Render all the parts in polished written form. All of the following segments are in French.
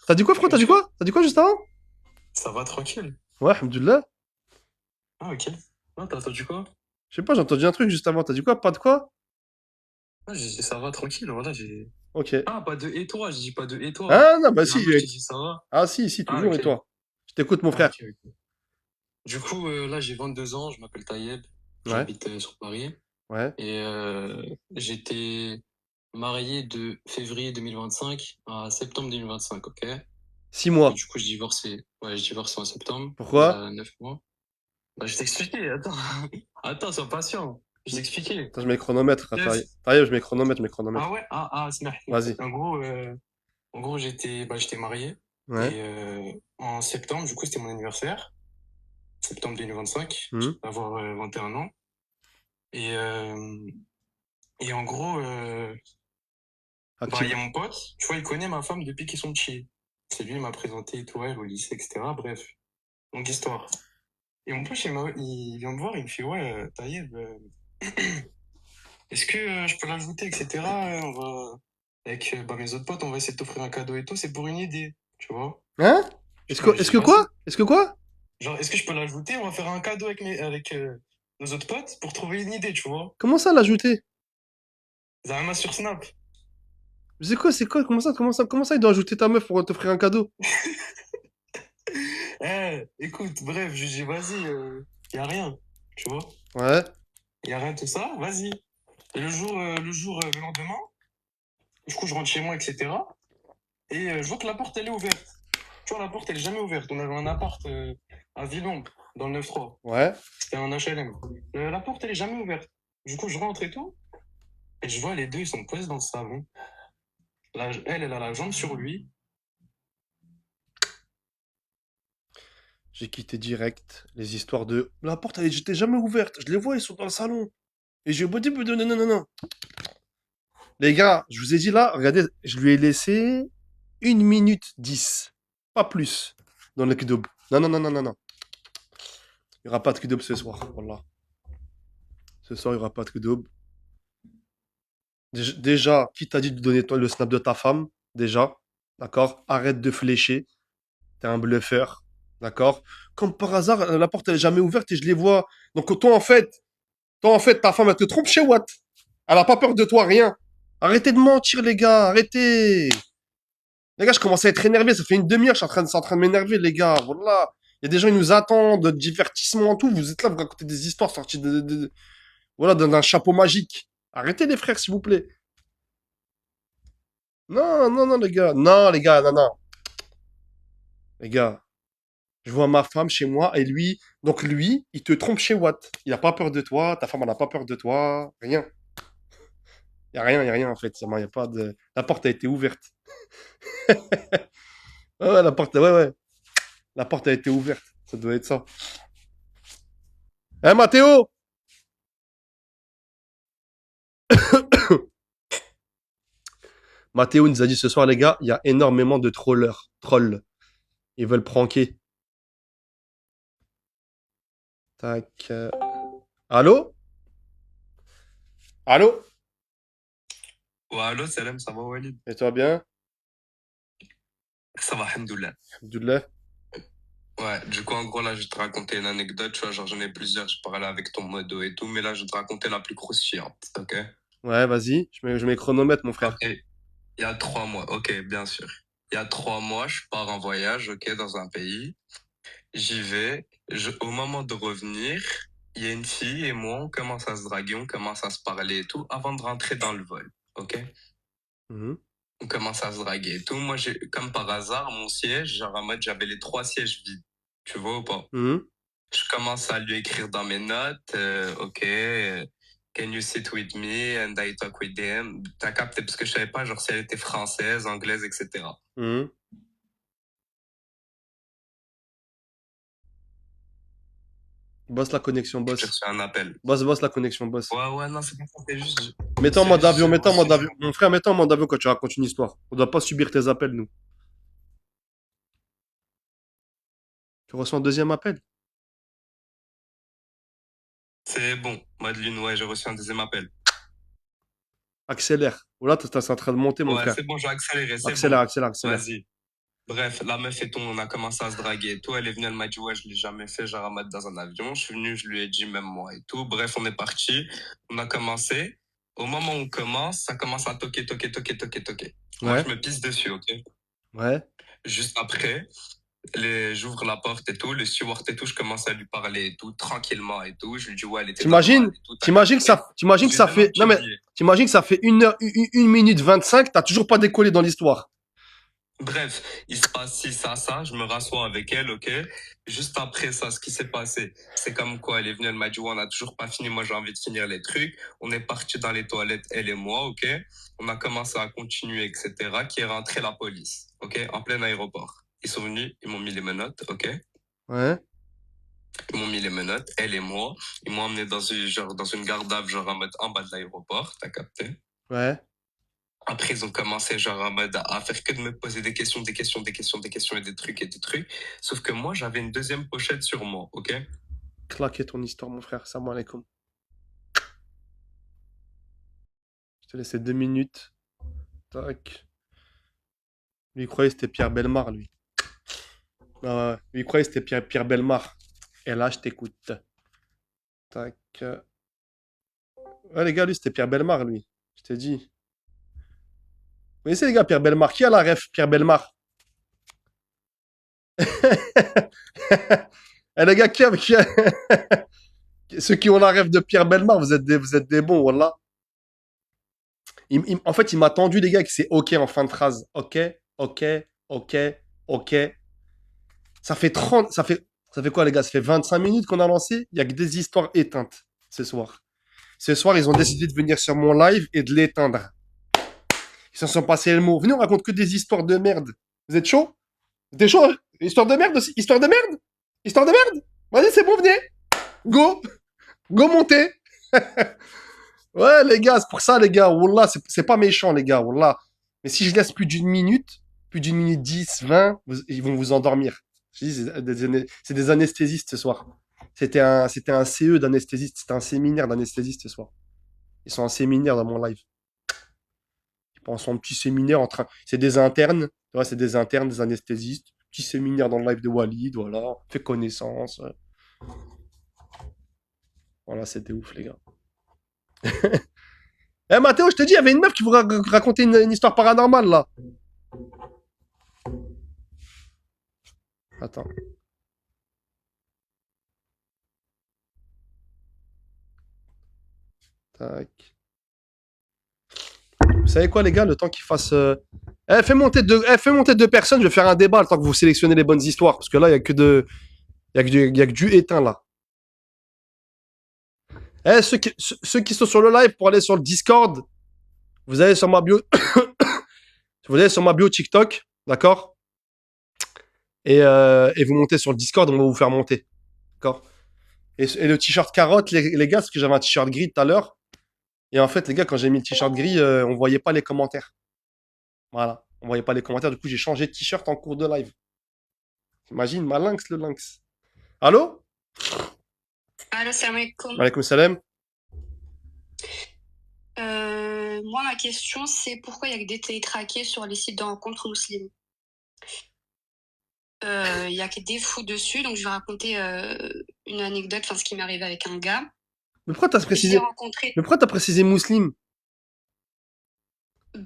T'as dit quoi, frérot? T'as dit Tranquille? quoi? T'as dit quoi juste avant? Ça va tranquille? Ouais, alhamdoulilah. Ah, ok. Ah, t'as entendu quoi? Je sais pas, j'ai entendu un truc juste avant. T'as dit quoi? Pas de quoi? Ah, j'ai dit ça va tranquille, voilà, j'ai. Ok. Ah, pas de et toi, je dis pas de et toi. Ah non, bah si. Généralement, je te dis ça va. Ah si, si, Ah, toujours. Et ok. toi? Je t'écoute, mon Ah, frère. ok, ok. Du coup, là, j'ai 22 ans, je m'appelle Tayeb, Ouais, j'habite sur Paris. ouais. Et j'étais marié de février 2025 à septembre 2025, ok? 6 mois. Et du coup, je divorçais. Ouais, je divorçais en septembre, il y Pourquoi? a 9 mois. Bah, je t'expliquais, attends. Attends, sois patient. Je t'expliquais. Attends, je mets chronomètre. Attends, Yes. je mets chronomètre, je mets chronomètre. Ah ouais? Smack. Vas-y. En gros, j'étais marié. Ouais. Et en septembre, du coup, c'était mon anniversaire. Septembre 2025. Je Hmm. vais avoir 21 ans. Et, euh, et en gros, bah, il y Active. a mon pote, tu vois, il connaît ma femme depuis qu'ils sont petits. C'est lui qui m'a présenté et tout, elle, au lycée, etc. Bref, longue histoire. Et mon pote, il vient me voir, il me fait, ouais, Taïeb, est-ce que je peux l'ajouter, etc. On va, avec bah, mes autres potes, on va essayer de t'offrir un cadeau et tout, c'est pour une idée, tu vois. Hein? Je Est-ce dis, que quoi? vas-y. Est-ce que quoi? Genre, est-ce que je peux l'ajouter? On va faire un cadeau avec nos autres potes pour trouver une idée, tu vois. Comment ça l'ajouter? Zama sur Snap. C'est quoi? C'est quoi? Comment ça il doit ajouter ta meuf pour t'offrir un cadeau? Écoute, bref, je dis, vas-y, y a rien, tu vois. Ouais. Y a rien de tout ça, vas-y. Et le lendemain, du coup, je rentre chez moi, etc. Et je vois que la porte, elle est ouverte. Tu vois, la porte, elle est jamais ouverte. On avait un appart à Villon, dans le 9-3. Ouais. C'était un HLM. La porte, elle est jamais ouverte. Du coup, je rentre et tout. Et je vois les deux, ils sont posés dans le salon. Là, elle a la jambe sur lui. J'ai quitté direct les histoires de la porte, elle était jamais ouverte. Je les vois, ils sont dans le salon. Et j'ai beau dire, non, non, non, non. Les gars, je vous ai dit là, regardez, je lui ai laissé 1 minute 10. Pas plus. Dans le kdoub. Non, non, non, non, non, non. Il n'y aura pas de kdoub ce soir. Voilà. Ce soir, il n'y aura pas de kdoub. Déjà, qui t'a dit de donner toi le snap de ta femme? Déjà. D'accord? Arrête de flécher. T'es un bluffeur. D'accord? Comme par hasard, la porte, elle est jamais ouverte et je les vois. Donc, toi, en fait, ta femme, elle te trompe chez Watt. Elle a pas peur de toi, rien. Arrêtez de mentir, les gars. Arrêtez. Les gars, je commence à être énervé. Ça fait une demi-heure, c'est en train de m'énerver, les gars. Voilà. Il y a des gens, ils nous attendent, de divertissement, tout. Vous êtes là, vous racontez des histoires sorties voilà, d'un chapeau magique. Arrêtez, les frères, s'il vous plaît. Non, non, non, les gars. Non, les gars, non, non. Les gars, je vois ma femme chez moi et lui, il te trompe chez Watt. Il a pas peur de toi, ta femme, elle a pas peur de toi, rien. Il y a rien en fait. Y a pas de... La porte a été ouverte. Ouais, ouais, ouais, ouais. La porte a été ouverte. Ça doit être ça. Eh, Mathéo! Mathéo nous a dit ce soir, les gars, il y a énormément de trollers. Trolls. Ils veulent pranker. Tac. Allô? Allô? Ouais, allô, salam, ça va, Walid? Et toi bien? Ça va, alhamdoulilah. Abdullah? Ouais, du coup, en gros, là, je vais te raconter une anecdote, tu vois, genre, j'en ai plusieurs, je parlais avec ton modo et tout, mais là, je vais te raconter la plus croustillante, ok? Ouais, vas-y. Je mets chronomètre, mon frère. Ok, il y a 3 mois, ok, bien sûr. Il y a 3 mois, je pars en voyage, ok, dans un pays. J'y vais, au moment de revenir, il y a une fille et moi, on commence à se draguer, on commence à se parler et tout, avant de rentrer dans le vol, ok? Mhm. On commence à se draguer et tout. Moi, comme par hasard, mon siège, genre en mode, j'avais les 3 sièges vides. Tu vois ou pas? Mhm. Je commence à lui écrire dans mes notes, ok, can you sit with me and I talk with them? T'as capté parce que je savais pas genre si elle était française, anglaise, etc. Mhm. Bosse la connexion, J'ai boss. reçu un appel. Bosse la connexion, boss. Ouais, ouais, non, c'est pas ça, Mets-toi en c'est mode juste, avion, j'ai mets-toi en mode reçu. avion. Mon frère, mets-toi en mode avion quand tu racontes une histoire. On doit pas subir tes appels, nous. Tu reçois un deuxième appel? C'est bon, Madeleine, ouais, j'ai reçu un deuxième appel. Accélère. Voilà, c'est en train de monter, mon Ouais, frère. c'est bon, j'ai accéléré, c'est bon. Accélère, accélère, accélère. Vas-y. Bref, la meuf et tout, on a commencé à se draguer et tout. Elle est venue, elle m'a dit, ouais, je l'ai jamais fait, genre à mettre dans un avion. Je suis venu, je lui ai dit, même moi et tout. Bref, on est parti. On a commencé. Au moment où on commence, ça commence à toquer, toquer, toquer, toquer, toquer. Moi, Ouais, je me pisse dessus, ok? ouais. Juste après, j'ouvre la porte et tout, le steward et tout, je commence à lui parler et tout, tranquillement et tout. Je lui dis, ouais, elle était normale T'imagines, et tout, t'as t'imagines que capté. ça, t'imagines Je que lui ça donne un fait, non petit mais, billet. t'imagines que ça fait 1 minute 25, t'as toujours pas décollé dans l'histoire. Bref, il se passe ci, ça, je me rassois avec elle, ok. Juste après ça, ce qui s'est passé, c'est comme quoi elle est venue, elle m'a dit, ouais, on n'a toujours pas fini, moi j'ai envie de finir les trucs. On est parti dans les toilettes, elle et moi, ok. On a commencé à continuer, etc. Qui est rentrée la police, ok, en plein aéroport. Ils sont venus, ils m'ont mis les menottes, ok. Ouais, Ils m'ont mis les menottes, elle et moi. Ils m'ont emmené dans une garde à vue, genre en mode en bas de l'aéroport, t'as capté? ouais. Après, ils ont commencé genre en mode à faire que de me poser des questions, des questions, des questions, des questions et des trucs et des trucs. Sauf que moi, j'avais une deuxième pochette sur moi, ok? Claquer ton histoire, mon frère. Salam alaikum. Je te laissais 2 minutes. Tac. Lui, il croyait que c'était Pierre Belmar, lui. Ah ouais, lui, il croyait que c'était Pierre Belmar. Et là, je t'écoute. Tac. Ouais, les gars, lui, c'était Pierre Belmar, lui. Je t'ai dit. Vous connaissez, les gars, Pierre Belmar? Qui a la ref, Pierre Belmar? Eh, les gars, ceux qui ont la ref de Pierre Belmar, vous êtes des bons, voilà. En fait, il m'a tendu, les gars, que c'est OK en fin de phrase. OK, OK, OK, OK. Ça fait 30, ça fait quoi, les gars? Ça fait 25 minutes qu'on a lancé. Il y a que des histoires éteintes ce soir. Ce soir, ils ont décidé de venir sur mon live et de l'éteindre. Ils s'en sont passés le mot. Venez, on raconte que des histoires de merde. Vous êtes chaud? Vous êtes chaud, hein? Histoire de merde aussi? Histoire de merde? Histoire de merde? Vas-y, c'est bon, venez. Go. Go monter. Ouais, les gars, c'est pour ça, les gars. Wallah, c'est pas méchant, les gars. Wallah. Mais si je laisse plus d'une minute 10, 20, ils vont vous endormir. Je dis, c'est des anesthésistes ce soir. C'était un CE d'anesthésiste. C'était un séminaire d'anesthésiste ce soir. Ils sont en séminaire dans mon live. Ils pensent en petit séminaire en train. C'est des internes. Tu vois, c'est des internes, des anesthésistes. Petit séminaire dans le live de Walid. Voilà. Fait connaissance. Voilà, c'était ouf, les gars. Eh, Mathéo, je te dis, il y avait une meuf qui vous racontait une histoire paranormale, là. Attends. Tac. Vous savez quoi, les gars, le temps qu'il fasse. Fais monter deux personnes, je vais faire un débat le temps que vous sélectionnez les bonnes histoires. Parce que là, il n'y a que de. Il y a que du éteint, là. Ceux qui sont sur le live pour aller sur le Discord, vous allez sur ma bio. Vous allez sur ma bio TikTok, d'accord, et vous montez sur le Discord, on va vous faire monter. D'accord. Et le t-shirt carotte, les gars, parce que j'avais un t-shirt gris tout à l'heure. Et en fait, les gars, quand j'ai mis le t-shirt gris, on voyait pas les commentaires. Voilà. On voyait pas les commentaires. Du coup, j'ai changé de t-shirt en cours de live. Imagine, ma lynx, le lynx. Allô? Allô, salam alaikum. Alaikum salam. Moi, ma question, c'est pourquoi il y a que des télétraqués sur les sites de rencontres musulmanes? Il y a que des fous dessus, donc je vais raconter une anecdote, enfin ce qui m'est arrivé avec un gars. Mais pourquoi t'as Je l'ai précisé, rencontré mais pourquoi t'as précisé musulman?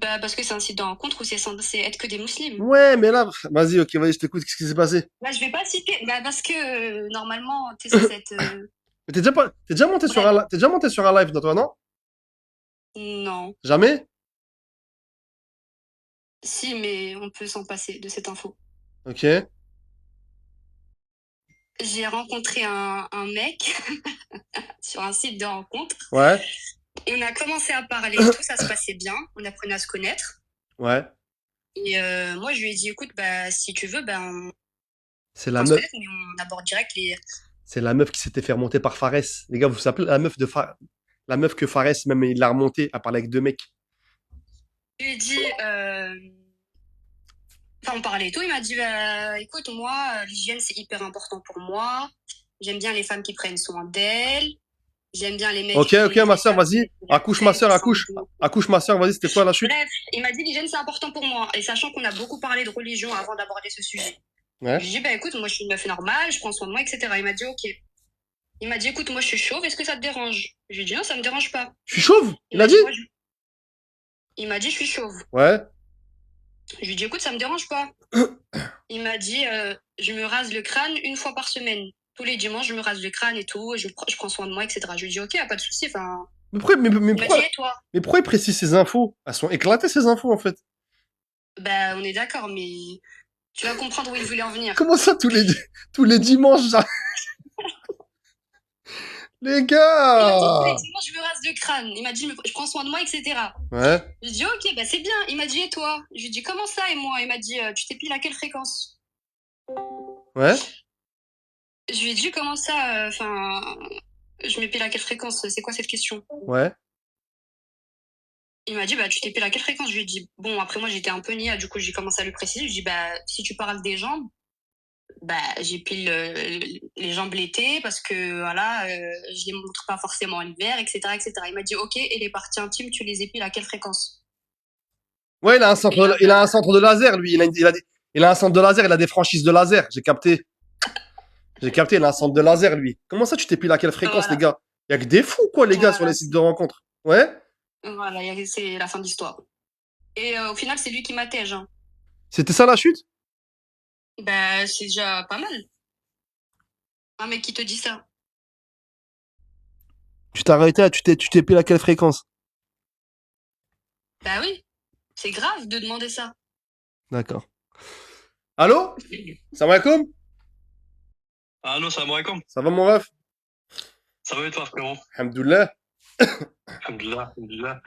parce que c'est un site de rencontre où c'est censé être que des musulmans. Ouais, mais là, vas-y, ok, vas-y, je t'écoute. Qu'est-ce qui s'est passé? Là, je vais pas citer, parce que normalement, t'es censé être. Mais t'es déjà monté sur Bref, t'es déjà monté sur un live, toi, non? non. Jamais? Si, mais on peut s'en passer de cette info. Ok. J'ai rencontré un mec sur un site de rencontre. Ouais. On a commencé à parler, tout ça se passait bien. On apprenait à se connaître. Ouais. Et moi, je lui ai dit, écoute, si tu veux, on C'est la peut se meuf. connaître, mais on aborde direct les. C'est la meuf qui s'était fait remonter par Fares. Les gars, vous vous rappelez la meuf la meuf que Fares, même il l'a remontée, à parler avec deux mecs. Je lui ai dit, on parlait et tout. Il m'a dit, écoute, moi, l'hygiène, c'est hyper important pour moi. J'aime bien les femmes qui prennent soin d'elles. J'aime bien les mecs Ok, qui font ok, les ma soeur, efforts, vas-y. qui Accouche, ma soeur, qui sont accouche. beaux. Accouche, ma soeur, vas-y, c'était quoi la chute? Bref, il m'a dit l'hygiène c'est important pour moi. Et sachant qu'on a beaucoup parlé de religion avant d'aborder ce sujet. Je Ouais. lui ai dit, bah écoute, moi je suis une meuf normale, je prends soin de moi, etc. Il m'a dit, ok. Il m'a dit, écoute, moi je suis chauve, est-ce que ça te dérange? Je lui ai dit, non, ça me dérange pas. Je suis chauve, Il il a m'a dit? dit, il m'a dit, je suis chauve. Ouais. Je lui ai dit, écoute, ça me dérange pas. Il m'a dit, je me rase le crâne une fois par semaine. Tous les dimanches, je me rase le crâne et tout, je prends soin de moi, etc. Je lui ai dit, ok, y a pas de souci. Enfin, Mais pourquoi, il m'a dit, et toi? mais pourquoi il précise ces infos? Elles sont éclatées, ces infos, en fait. Bah, on est d'accord, mais tu vas comprendre où il voulait en venir. Comment ça, tous les dimanches, ça? Les Il m'a dit, tous les gars! dimanches, je me rase le crâne. Il m'a dit, je prends soin de moi, etc. Ouais. Je lui ai dit, ok, bah c'est bien. Il m'a dit, et toi? Je lui ai dit, comment ça, et moi? Il m'a dit, tu t'épiles à quelle fréquence? Ouais. Je lui ai dit, comment ça? Enfin, je m'épile à quelle fréquence? C'est quoi cette question? Ouais. Il m'a dit, bah, tu t'épiles à quelle fréquence? Je lui ai dit, bon, après, moi, j'étais un peu nia, du coup, j'ai commencé à lui préciser. Je lui ai dit, bah, si tu parles des jambes, bah, j'épile les jambes l'été parce que, voilà, je les montre pas forcément l'hiver, etc., etc. Il m'a dit, ok, et les parties intimes, tu les épiles à quelle fréquence? Ouais, il a un centre de laser, lui. Il a un centre de laser, il a des franchises de laser. J'ai capté. J'ai capté, il a un centre de laser, lui. Comment ça, tu t'épiles à quelle fréquence, les Voilà. gars? Il y a que des fous, quoi, les gars, sur les Voilà. sites de rencontres. Ouais. Voilà, c'est la fin de l'histoire. Et au final, c'est lui qui m'a tège. Hein. C'était ça, la chute? Bah, c'est déjà pas mal. Un mec qui te dit ça. Tu t'es arrêté, tu t'épiles à quelle fréquence? Bah oui, c'est grave de demander ça. D'accord. Allô? Salam alaikum? Allô, salam alaikum. Ça va, mon ref? Ça va et toi, frérot? Alhamdoulilah. Alhamdoulilah, alhamdoulilah.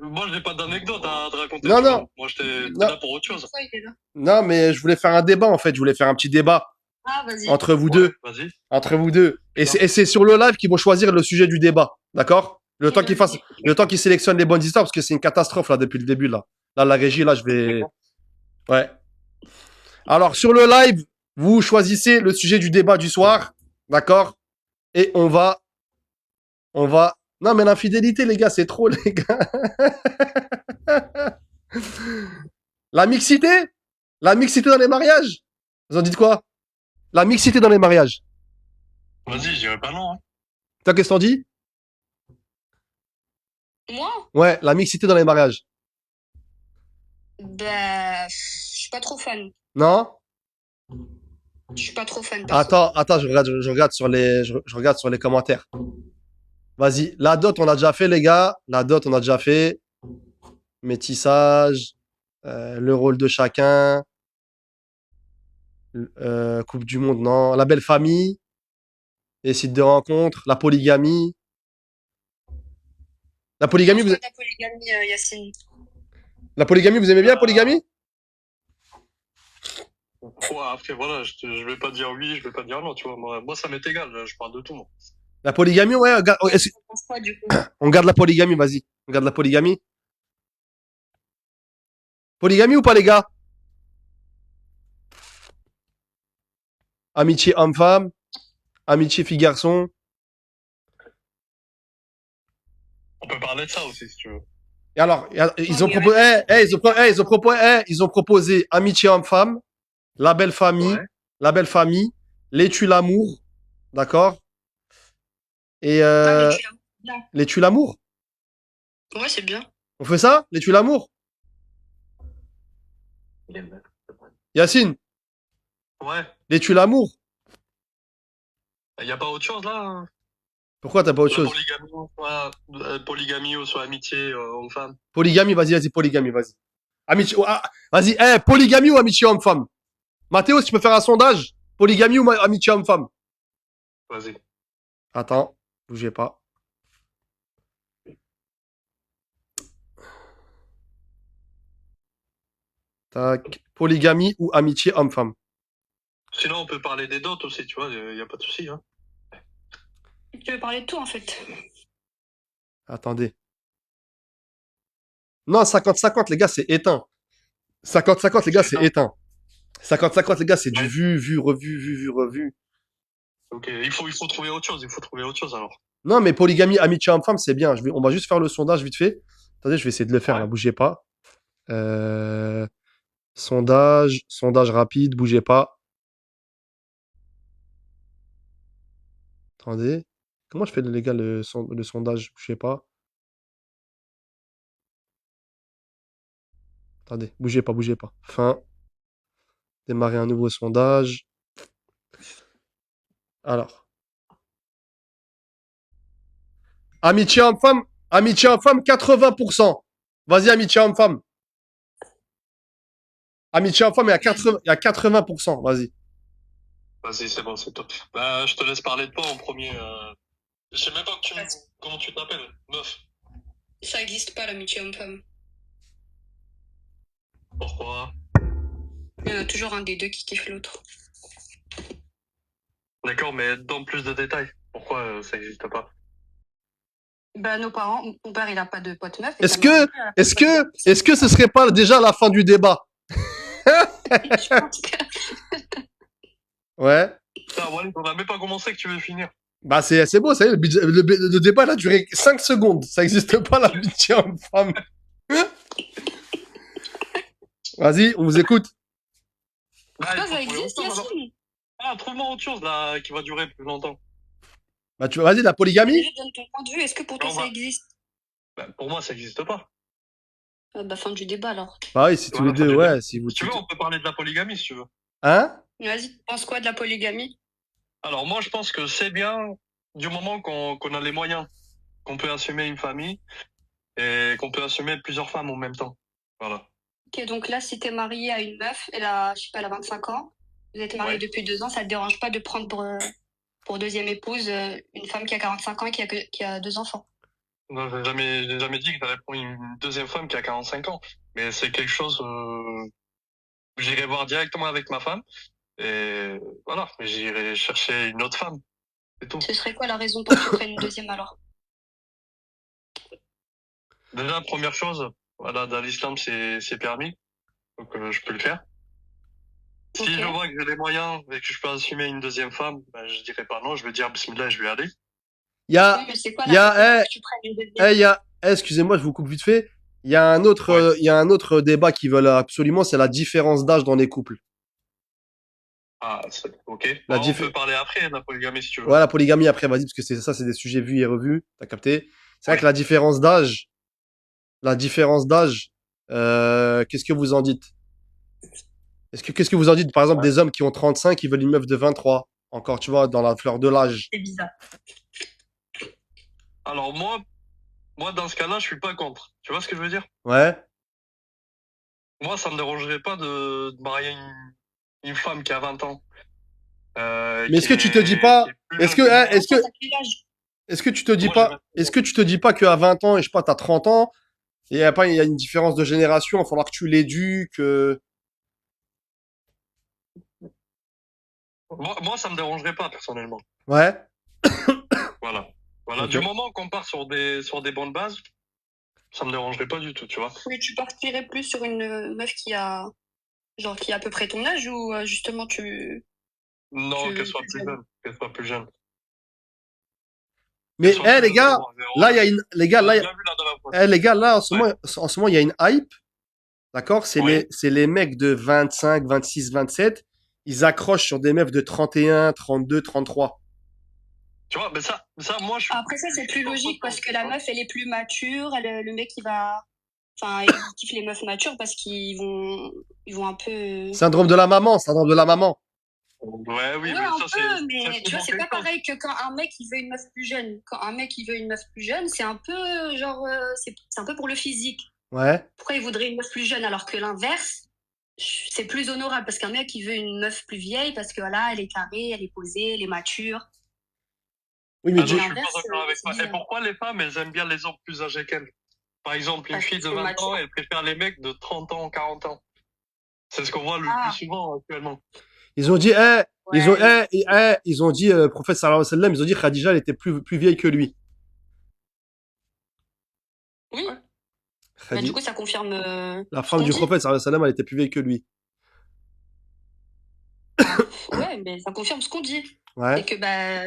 Moi, j'ai pas d'anecdote à te raconter. Non, tu non. vois. Moi, j'étais Non. là pour autre chose. Pourquoi il est là? Non, mais je voulais faire un débat, en fait. Je voulais faire un petit débat Ah, vas-y. entre vous Ouais, deux. vas-y. Entre vous deux. Et D'accord. c'est sur le live qu'ils vont choisir le sujet du débat. D'accord? Le temps qu'ils sélectionnent les bonnes histoires, parce que c'est une catastrophe, là, depuis le début, là. Là, la régie, là, je vais. Ouais. Alors, sur le live, vous choisissez le sujet du débat du soir. D'accord? Et on va. Non, mais l'infidélité, les gars, c'est trop, les gars. La mixité? La mixité dans les mariages? Vous en dites quoi? La mixité dans les mariages. Vas-y, je dirais pas non. Hein. Toi, qu'est-ce que t'en dis? Moi? Ouais, la mixité dans les mariages. Bah, je suis pas trop fan. Non? Je suis pas trop fan. perso. Attends, je regarde je regarde sur les commentaires. Vas-y, la dot, on a déjà fait, les gars. La dot, on a déjà fait. Métissage, le rôle de chacun, Coupe du Monde, non. La belle famille, les sites de rencontres, la polygamie. La polygamie, Pense quoi de ta polygamie, Yacine? vous aimez bien la polygamie? Ouais, après, voilà, je vais pas dire oui, je vais pas dire non, tu vois. Moi ça m'est égal, je parle de tout, moi. La polygamie, ouais, Tu penses quoi, du coup? on garde la polygamie, vas-y. On garde la polygamie. Polygamie ou pas, les gars? Amitié homme-femme, amitié fille-garçon. On peut parler de ça aussi, si tu veux. Et alors, ils ont mais proposé, ils ont proposé amitié homme-femme, la belle famille, Ouais. les tue l'amour, d'accord? Et Ah, mais tu l'as bien. les tue l'amour. Ouais, c'est bien. On fait ça? Les tue l'amour? Yacine, Ouais. les tue l'amour? Y a pas autre chose, là? Hein. Pourquoi t'as pas autre La chose? polygamie ou soit amitié homme-femme. Polygamie, vas-y, polygamie, vas-y. Amitié, vas-y, polygamie ou amitié homme-femme? Mathéo, si tu peux faire un sondage, polygamie ou amitié homme-femme? Vas-y. Attends, bougez pas. Tac. Polygamie ou amitié homme-femme? Sinon, on peut parler des dots aussi, tu vois, y a pas de souci, hein. Tu veux parler de tout, en fait. Attendez. Non, 50-50, les gars, c'est éteint. 50-50, les gars, c'est éteint. 50-50, les gars, c'est du Ouais. vu, revu, vu, revu. Ok, il faut trouver autre chose, alors. Non, mais polygamie, amitié homme-femme, c'est bien. On va juste faire le sondage vite fait. Attendez, je vais essayer de le faire, là, Ouais. bougez pas. Euh, sondage rapide, bougez pas. Attendez. Comment je fais, les gars, le sondage? Bougez pas. Attendez, bougez pas, bougez pas. Fin. Démarrer un nouveau sondage. Alors. Amitié homme-femme, 80%. Vas-y, amitié homme-femme. Amitié homme-femme, il y a 80%. Vas-y. Vas-y, c'est bon, c'est top. Bah, je te laisse parler de toi en premier. Je sais même pas comment tu t'appelles, meuf. Ça existe pas l'amitié homme-femme. Pourquoi? Il y en a toujours un des deux qui kiffe l'autre. D'accord, mais dans plus de détails. Pourquoi ça n'existe pas? Bah, nos parents, mon père, il a pas de pote meuf. Est-ce que ce serait pas déjà la fin du débat? Je pense que... Ouais. Putain, Walid, on a même pas commencé que tu veux finir. Bah, c'est beau, ça y est, le débat, il a duré 5 secondes. Ça existe pas, l'amitié homme-femme. Vas-y, on vous écoute. Bah, il Ça, faut ça trouver existe, autre chose, alors. Yacine. Ah, trouve-moi autre chose, là, qui va durer plus longtemps. Bah, vas-y, la polygamie? Déjà, donne ton point de vue. Est-ce que pour toi, Non, ça bah, existe? bah, pour moi, ça n'existe pas. Bah, fin du débat, alors. Bah oui, si tous les Voilà, fin deux, du ouais, débat. si vous... Si tu veux, on peut parler de la polygamie, si tu veux. Hein? Vas-y, tu penses quoi de la polygamie? Alors, moi, je pense que c'est bien du moment qu'on a les moyens, qu'on peut assumer une famille et qu'on peut assumer plusieurs femmes en même temps. Voilà. Ok, donc là, si t'es marié à une meuf, elle a, je sais pas, elle a 25 ans, vous êtes mariés Ouais. depuis 2 ans, ça te dérange pas de prendre pour deuxième épouse une femme qui a 45 ans et qui a 2 enfants? Non, j'ai jamais dit que j'allais prendre une deuxième femme qui a 45 ans. Mais c'est quelque chose où j'irai voir directement avec ma femme. Et voilà, j'irai chercher une autre femme. C'est tout. Ce serait quoi la raison pour que tu prennes une deuxième alors? Déjà, première chose, voilà, dans l'islam, c'est permis. Donc, je peux le faire. Si Ok. je vois que j'ai les moyens et que je peux assumer une deuxième femme, ben, je dirais pas non, je vais dire bismillah, je vais aller. Il y a... Oui, mais c'est quoi Il y la a... raison pour eh, que tu prennes une deuxième? il y a... excusez-moi, je vous coupe vite fait. Il y a un autre, Ouais. il y a un autre débat qu'ils veulent absolument, c'est la différence d'âge dans les couples. Ah, ok. La Bon, on diff- peut parler après de la polygamie si tu veux. Ouais, la polygamie après, vas-y, parce que c'est des sujets vus et revus. T'as capté? C'est vrai Ouais. que la différence d'âge, qu'est-ce que vous en dites? Qu'est-ce que vous en dites, par exemple, des hommes qui ont 35 qui veulent une meuf de 23? Encore, tu vois, dans la fleur de l'âge. C'est bizarre. Alors moi, dans ce cas-là, je suis pas contre. Tu vois ce que je veux dire? Ouais. Moi, ça me dérangerait pas de marier une femme qui a 20 ans. Mais est-ce que tu te dis pas, est-ce que, hein, est-ce que, T'as quel âge? est-ce que tu te dis Moi, j'ai pas, 20 ans. est-ce que tu te dis pas qu'à 20 ans et je sais pas, t'as 30 ans, et après, il y a une différence de génération, il va falloir que tu l'éduques, Moi, ça me dérangerait pas, personnellement. ouais. Voilà. Voilà. Ok. Du moment qu'on part sur des bonnes bases, ça me dérangerait pas du tout, tu vois. Oui, tu partirais plus sur une meuf qui a, genre, qui a à peu près ton âge ou justement Non, Tu- qu'elle soit plus jeune. Qu'elle soit plus jeune. Mais, Qu'elle soit plus les jeune gars, que moi, zéro. là, il y a une, les gars, On là, l'a déjà vu la dernière fois. les gars, là, Ouais. en ce moment, il y a une hype. D'accord? Oui. C'est les mecs de 25, 26, 27. Ils accrochent sur des meufs de 31, 32, 33. Tu vois, mais ça, moi, je suis. Après ça, c'est je plus suis pas logique content, parce que tu la vois. meuf, elle est plus mature. Le mec, il va, enfin, il kiffe les meufs matures parce ils vont un peu. Syndrome de la maman, syndrome de la maman. Ouais, oui, Ouais, mais un ça, peu, mais c'est tu vois, souvent c'est pas quelque chose. pareil que quand un mec, il veut une meuf plus jeune. Quand un mec, il veut une meuf plus jeune, c'est un peu, genre, c'est un peu pour le physique. Ouais. Pourquoi il voudrait une meuf plus jeune alors que l'inverse, c'est plus honorable parce qu'un mec, il veut une meuf plus vieille parce que voilà, elle est carrée, elle est posée, elle est mature. Oui, mais Ah non, je suis pas L'inverse, d'accord avec c'est toi. Et bizarre. pourquoi les femmes, elles aiment bien les hommes plus âgés qu'elles? Par exemple, une Parce que fille de c'est 20 ans, mature. elle préfère les mecs de 30 ans, 40 ans. C'est ce qu'on voit le plus Ah, souvent actuellement. ils ont dit, ouais. ils ont dit, prophète sallallahu alayhi wa sallam, ils ont dit Khadija, elle était plus vieille que lui. Oui. Ouais. Bah, du coup, ça confirme La ce femme qu'on du dit. prophète sallallahu alayhi wa sallam, elle était plus vieille que lui. Ouais, mais ça confirme ce qu'on dit. Ouais. C'est que bah,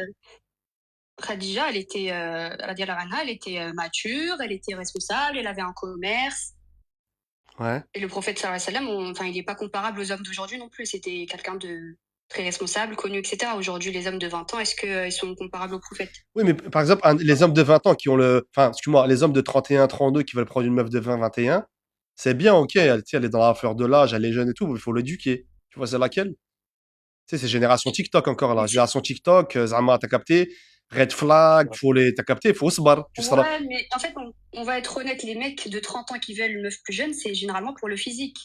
Khadija, radiallahu anha, elle était mature, elle était responsable, elle avait un commerce. Ouais. Et le prophète sallallahu alayhi wa sallam, enfin, il n'est pas comparable aux hommes d'aujourd'hui non plus. C'était quelqu'un de très responsable, connu, etc. Aujourd'hui, les hommes de 20 ans, est-ce qu'ils sont comparables au prophète? Oui, mais par exemple, les hommes de 20 ans qui ont le. Enfin, excuse-moi, les hommes de 31, 32 qui veulent prendre une meuf de 20, 21, c'est bien, ok, elle, tu sais, elle est dans la fleur de l'âge, elle est jeune et tout, mais il faut l'éduquer. Tu vois, c'est laquelle? Tu sais, c'est génération TikTok encore là. Génération TikTok, Zama, t'as capté? Red flag, t'as capté? Faut se barrer. Tu seras là. Ouais, mais en fait, on va être honnête, les mecs de 30 ans qui veulent une meuf plus jeune, c'est généralement pour le physique.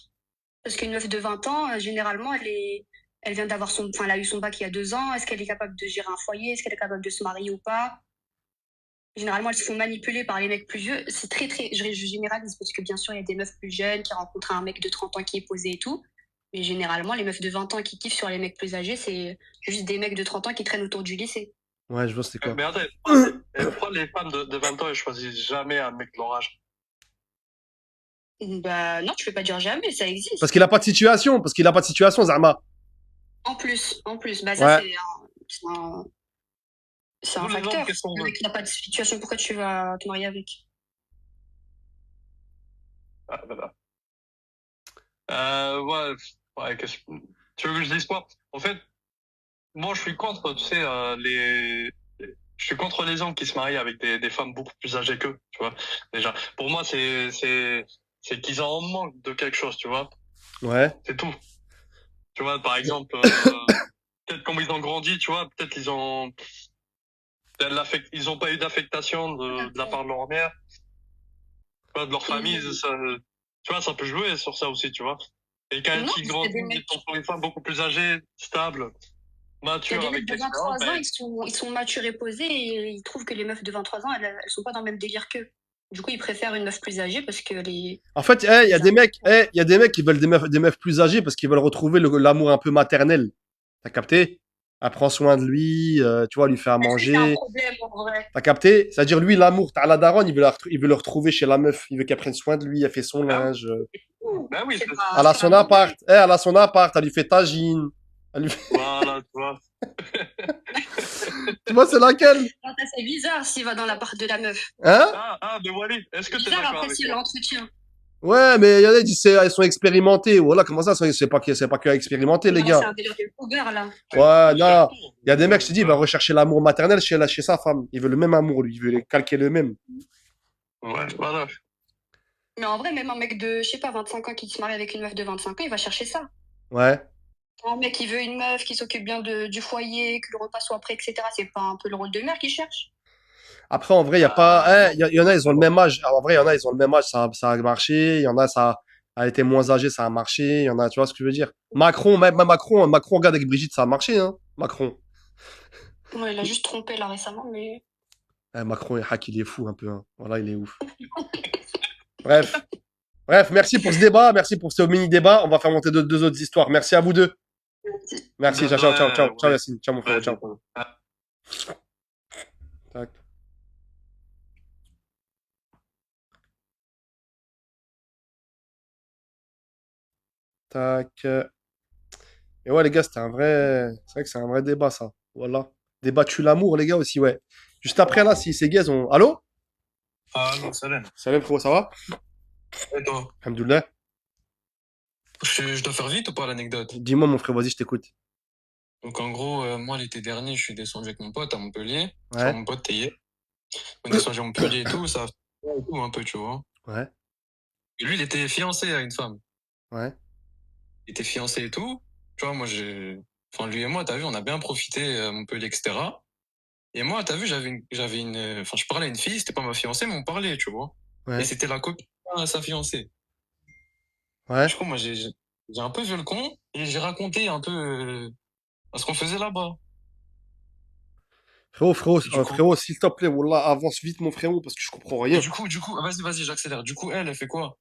Parce qu'une meuf de 20 ans, généralement, elle vient d'avoir enfin, elle a eu son bac il y a 2 ans. Est-ce qu'elle est capable de gérer un foyer? Est-ce qu'elle est capable de se marier ou pas? Généralement, elles se font manipuler par les mecs plus vieux. C'est très, très, je généralise parce que bien sûr, il y a des meufs plus jeunes qui rencontrent un mec de 30 ans qui est posé et tout. Mais généralement, les meufs de 20 ans qui kiffent sur les mecs plus âgés, c'est juste des mecs de 30 ans qui traînent autour du lycée. Ouais, je vois c'était quoi. Mais attends, pourquoi les femmes de 20 ans, elles choisissent jamais un mec de leur âge? Bah non, tu peux pas dire jamais, ça existe. Parce qu'il a pas de situation, Zama. En plus, bah Ouais. c'est un facteur. Le mec qui n'a pas de situation, pourquoi tu vas te marier avec? Ah, voilà. Ouais, tu veux que je dise quoi? En fait, moi, je suis contre, tu sais, je suis contre les hommes qui se marient avec des femmes beaucoup plus âgées qu'eux, tu vois. Déjà, pour moi, c'est qu'ils en manquent de quelque chose, tu vois. Ouais. C'est tout. Tu vois, par exemple, peut-être comme ils ont grandi, tu vois, peut-être ils ont pas eu d'affectation de la part de leur mère, pas de leur famille, ça, tu vois, ça peut jouer sur ça aussi, tu vois. Et quand Non, ils grandissent, ils sont pour les femmes beaucoup plus âgées, stables, il y a matures, des avec mecs de 23 ans, ils sont matures et posés et ils trouvent que les meufs de 23 ans, elles sont pas dans le même délire qu'eux. Du coup, ils préfèrent une meuf plus âgée parce que les. En fait, il y a des mecs, il y a des mecs qui veulent des meufs plus âgées parce qu'ils veulent retrouver l'amour un peu maternel. T'as capté? Elle prend soin de lui, tu vois, lui fait à C'est un manger. problème en vrai. T'as capté? C'est-à-dire, lui, l'amour, t'as la daronne, il veut le retrouver chez la meuf. Il veut qu'elle prenne soin de lui, elle fait son linge. Ben oui, Elle a son appart. Elle a son appart, elle lui fait tagine. Voilà, tu vois. Tu vois, c'est laquelle? C'est bizarre s'il va dans l'appart de la meuf. Hein? Mais Walid, est-ce que t'es Bizarre d'accord après avec s'il moi? l'entretient. Ouais, mais il y en a qui disent elles sont expérimentées. Voilà, comment ça, c'est pas que expérimenté, les Non, gars. c'est un délire de cougar là. Ouais, non. Il y a des mecs, je te dis, il va rechercher l'amour maternel chez sa femme. Il veut le même amour, lui. Il veut calquer le même. Ouais, voilà. Mais en vrai, même un mec de, je sais pas, 25 ans qui se marie avec une meuf de 25 ans, il va chercher ça. Ouais. Un mec qui veut une meuf qui s'occupe bien du foyer, que le repas soit prêt, etc. C'est pas un peu le rôle de mère qu'il cherche? Après, en vrai, il y a pas, il y en a, ils ont le même âge. Alors, en vrai, il y en a, ils ont le même âge, ça a marché. Il y en a, ça a été moins âgé, ça a marché. Il y en a, tu vois ce que je veux dire. Macron, même Macron, regarde avec Brigitte, ça a marché, hein. Macron. Ouais, il a juste trompé là récemment, mais. Macron, il est fou un peu, hein. Voilà, il est ouf. Bref. Bref, merci pour ce débat, merci pour ce mini-débat. On va faire monter deux autres histoires. Merci à vous deux. Merci, ciao, Yacine. Ciao, mon frère, ciao. Tac. Tac. Et ouais, les gars, c'est vrai que c'est un vrai débat, ça. Voilà. Débattu l'amour, les gars, aussi, ouais. Juste après, là, si ces gars ont. Allô? Ah non, salam. Salut, frérot, ça va? Et toi? Alhamdoulilah. Je dois faire vite ou pas l'anecdote? Dis-moi, mon frère, vas-y, je t'écoute. Donc en gros, moi l'été dernier, je suis descendu avec mon pote à Montpellier. Ouais. Enfin, mon pote Théier. On est descendu à Montpellier et tout, ça tout un peu, tu vois. Ouais. Et lui, il était fiancé à une femme. Ouais. Il était fiancé et tout. Tu vois, enfin, lui et moi, t'as vu, on a bien profité à Montpellier, etc. Et moi, t'as vu, enfin, je parlais à une fille, c'était pas ma fiancée, mais on parlait, tu vois. Ouais. Et c'était la copine à sa fiancée. Ouais. Du coup, moi, j'ai un peu vu le con et j'ai raconté un peu ce qu'on faisait là-bas. Frérot, s'il te plaît, Wallah, avance vite, mon frérot, parce que je comprends rien. Et du coup, vas-y, j'accélère. Du coup, elle fait quoi?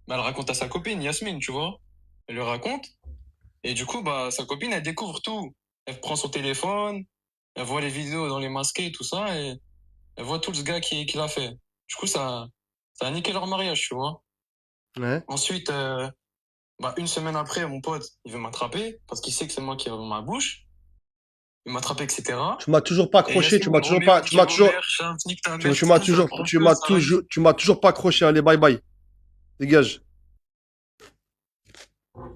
Bah, elle raconte à sa copine, Yasmine, tu vois. Elle lui raconte. Et du coup, bah, sa copine, elle découvre tout. Elle prend son téléphone, elle voit les vidéos dans les masqués et tout ça, et elle voit tout ce gars qui l'a fait. Du coup, ça a niqué leur mariage, tu vois. Ouais. Ensuite, bah, une semaine après, mon pote, il veut m'attraper, parce qu'il sait que c'est moi qui ai dans ma bouche. il m'attrape, etc. Tu m'as toujours pas Et accroché, tu Yasmine, m'as toujours Roméo pas, tu dit m'as toujours, Robert, j'indique ta tu, mère, tu tout m'as ça, ça toujours, prend feu, ça va. tu m'as toujours pas accroché. Allez, bye bye. Dégage.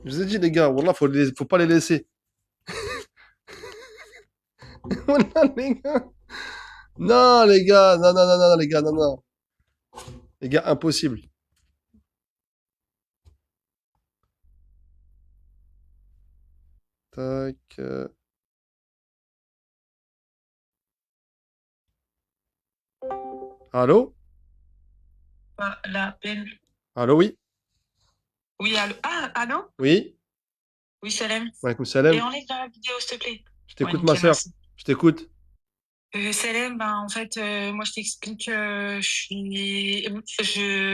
Je vous ai dit, les gars, voilà, faut pas les laisser. Voilà, les gars. Non, les gars, non, non, non, non, les gars, non, non. Les gars, impossible. Tac. Allô? L'appel. Allô, oui? Oui, allô? Ah, allô? Oui? Oui, Salem. Maaleykoum Et salam. enlève la vidéo, s'il te plaît. Je Ouais, t'écoute, ma nickel, sœur. merci. Je t'écoute. Salem, ben, en fait, moi, je t'explique,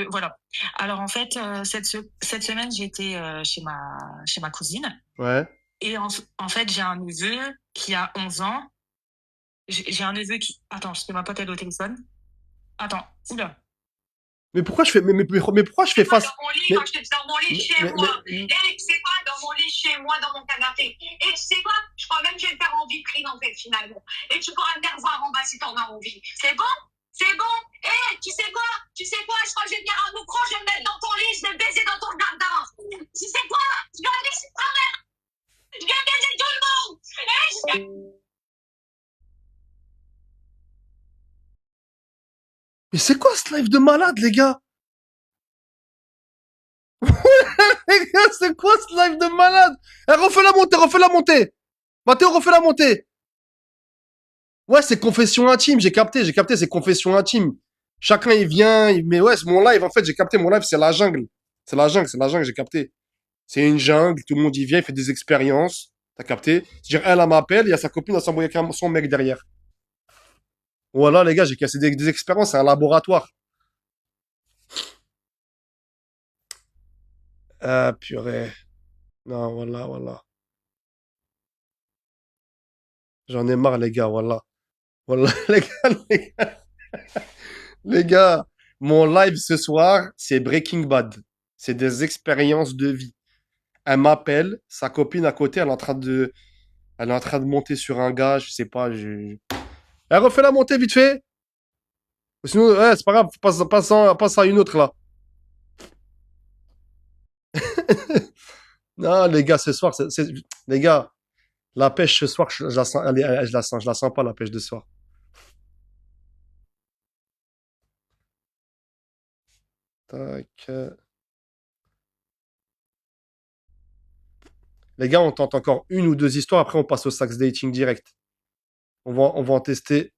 voilà. Alors, en fait, cette semaine, j'étais chez ma cousine. Ouais. Et en fait, j'ai un neveu qui a 11 ans. J'ai un neveu qui... Attends, parce que ma pote, elle est au téléphone. Attends, oula. Mais pourquoi je fais, mais pourquoi je fais face, Dans mon lit, mais, quand je te dis dans mon lit chez mais, moi. mais- Et c'est quoi dans mon lit chez moi, dans mon canapé? Et tu sais quoi? Je crois même que je vais le faire en vitrine, en fait, finalement. Et tu pourras venir voir en bas si t'en as envie. C'est bon? C'est bon? Eh, tu sais quoi? Tu sais quoi? Je crois que je vais venir à Moucron, je vais me mettre dans ton lit, je vais baiser dans ton jardin. Tu sais quoi? Je vais aller chez ta mère. Je vais baiser tout le monde. Eh, mais c'est quoi ce live de malade, les gars? Les gars, c'est quoi ce live de malade? Eh, refais la montée, refais la montée. Mathéo, refais la montée. Ouais, c'est confession intime, j'ai capté, c'est confession intime. Chacun, il vient, mais ouais, c'est mon live, en fait, j'ai capté, mon live, c'est la jungle. C'est la jungle, j'ai capté. C'est une jungle, tout le monde y vient, il fait des expériences. T'as capté? C'est-à-dire, elle m'appelle, il y a sa copine, elle s'envoie avec son mec derrière. Voilà, les gars, j'ai cassé des expériences, c'est un laboratoire. Ah, purée. Non, voilà, voilà. J'en ai marre, les gars, voilà. Voilà, les gars, mon live ce soir, c'est Breaking Bad. C'est des expériences de vie. Elle m'appelle, sa copine à côté, elle est en train de monter sur un gars, je sais pas, Elle refait la montée vite fait. Sinon, ouais, c'est pas grave, passe à une autre là. Non, les gars, ce soir, les gars, la pêche ce soir, je la sens, je la sens pas la pêche de ce soir. Tac. Les gars, on tente encore une ou deux histoires, après on passe au sax dating direct. On va en tester.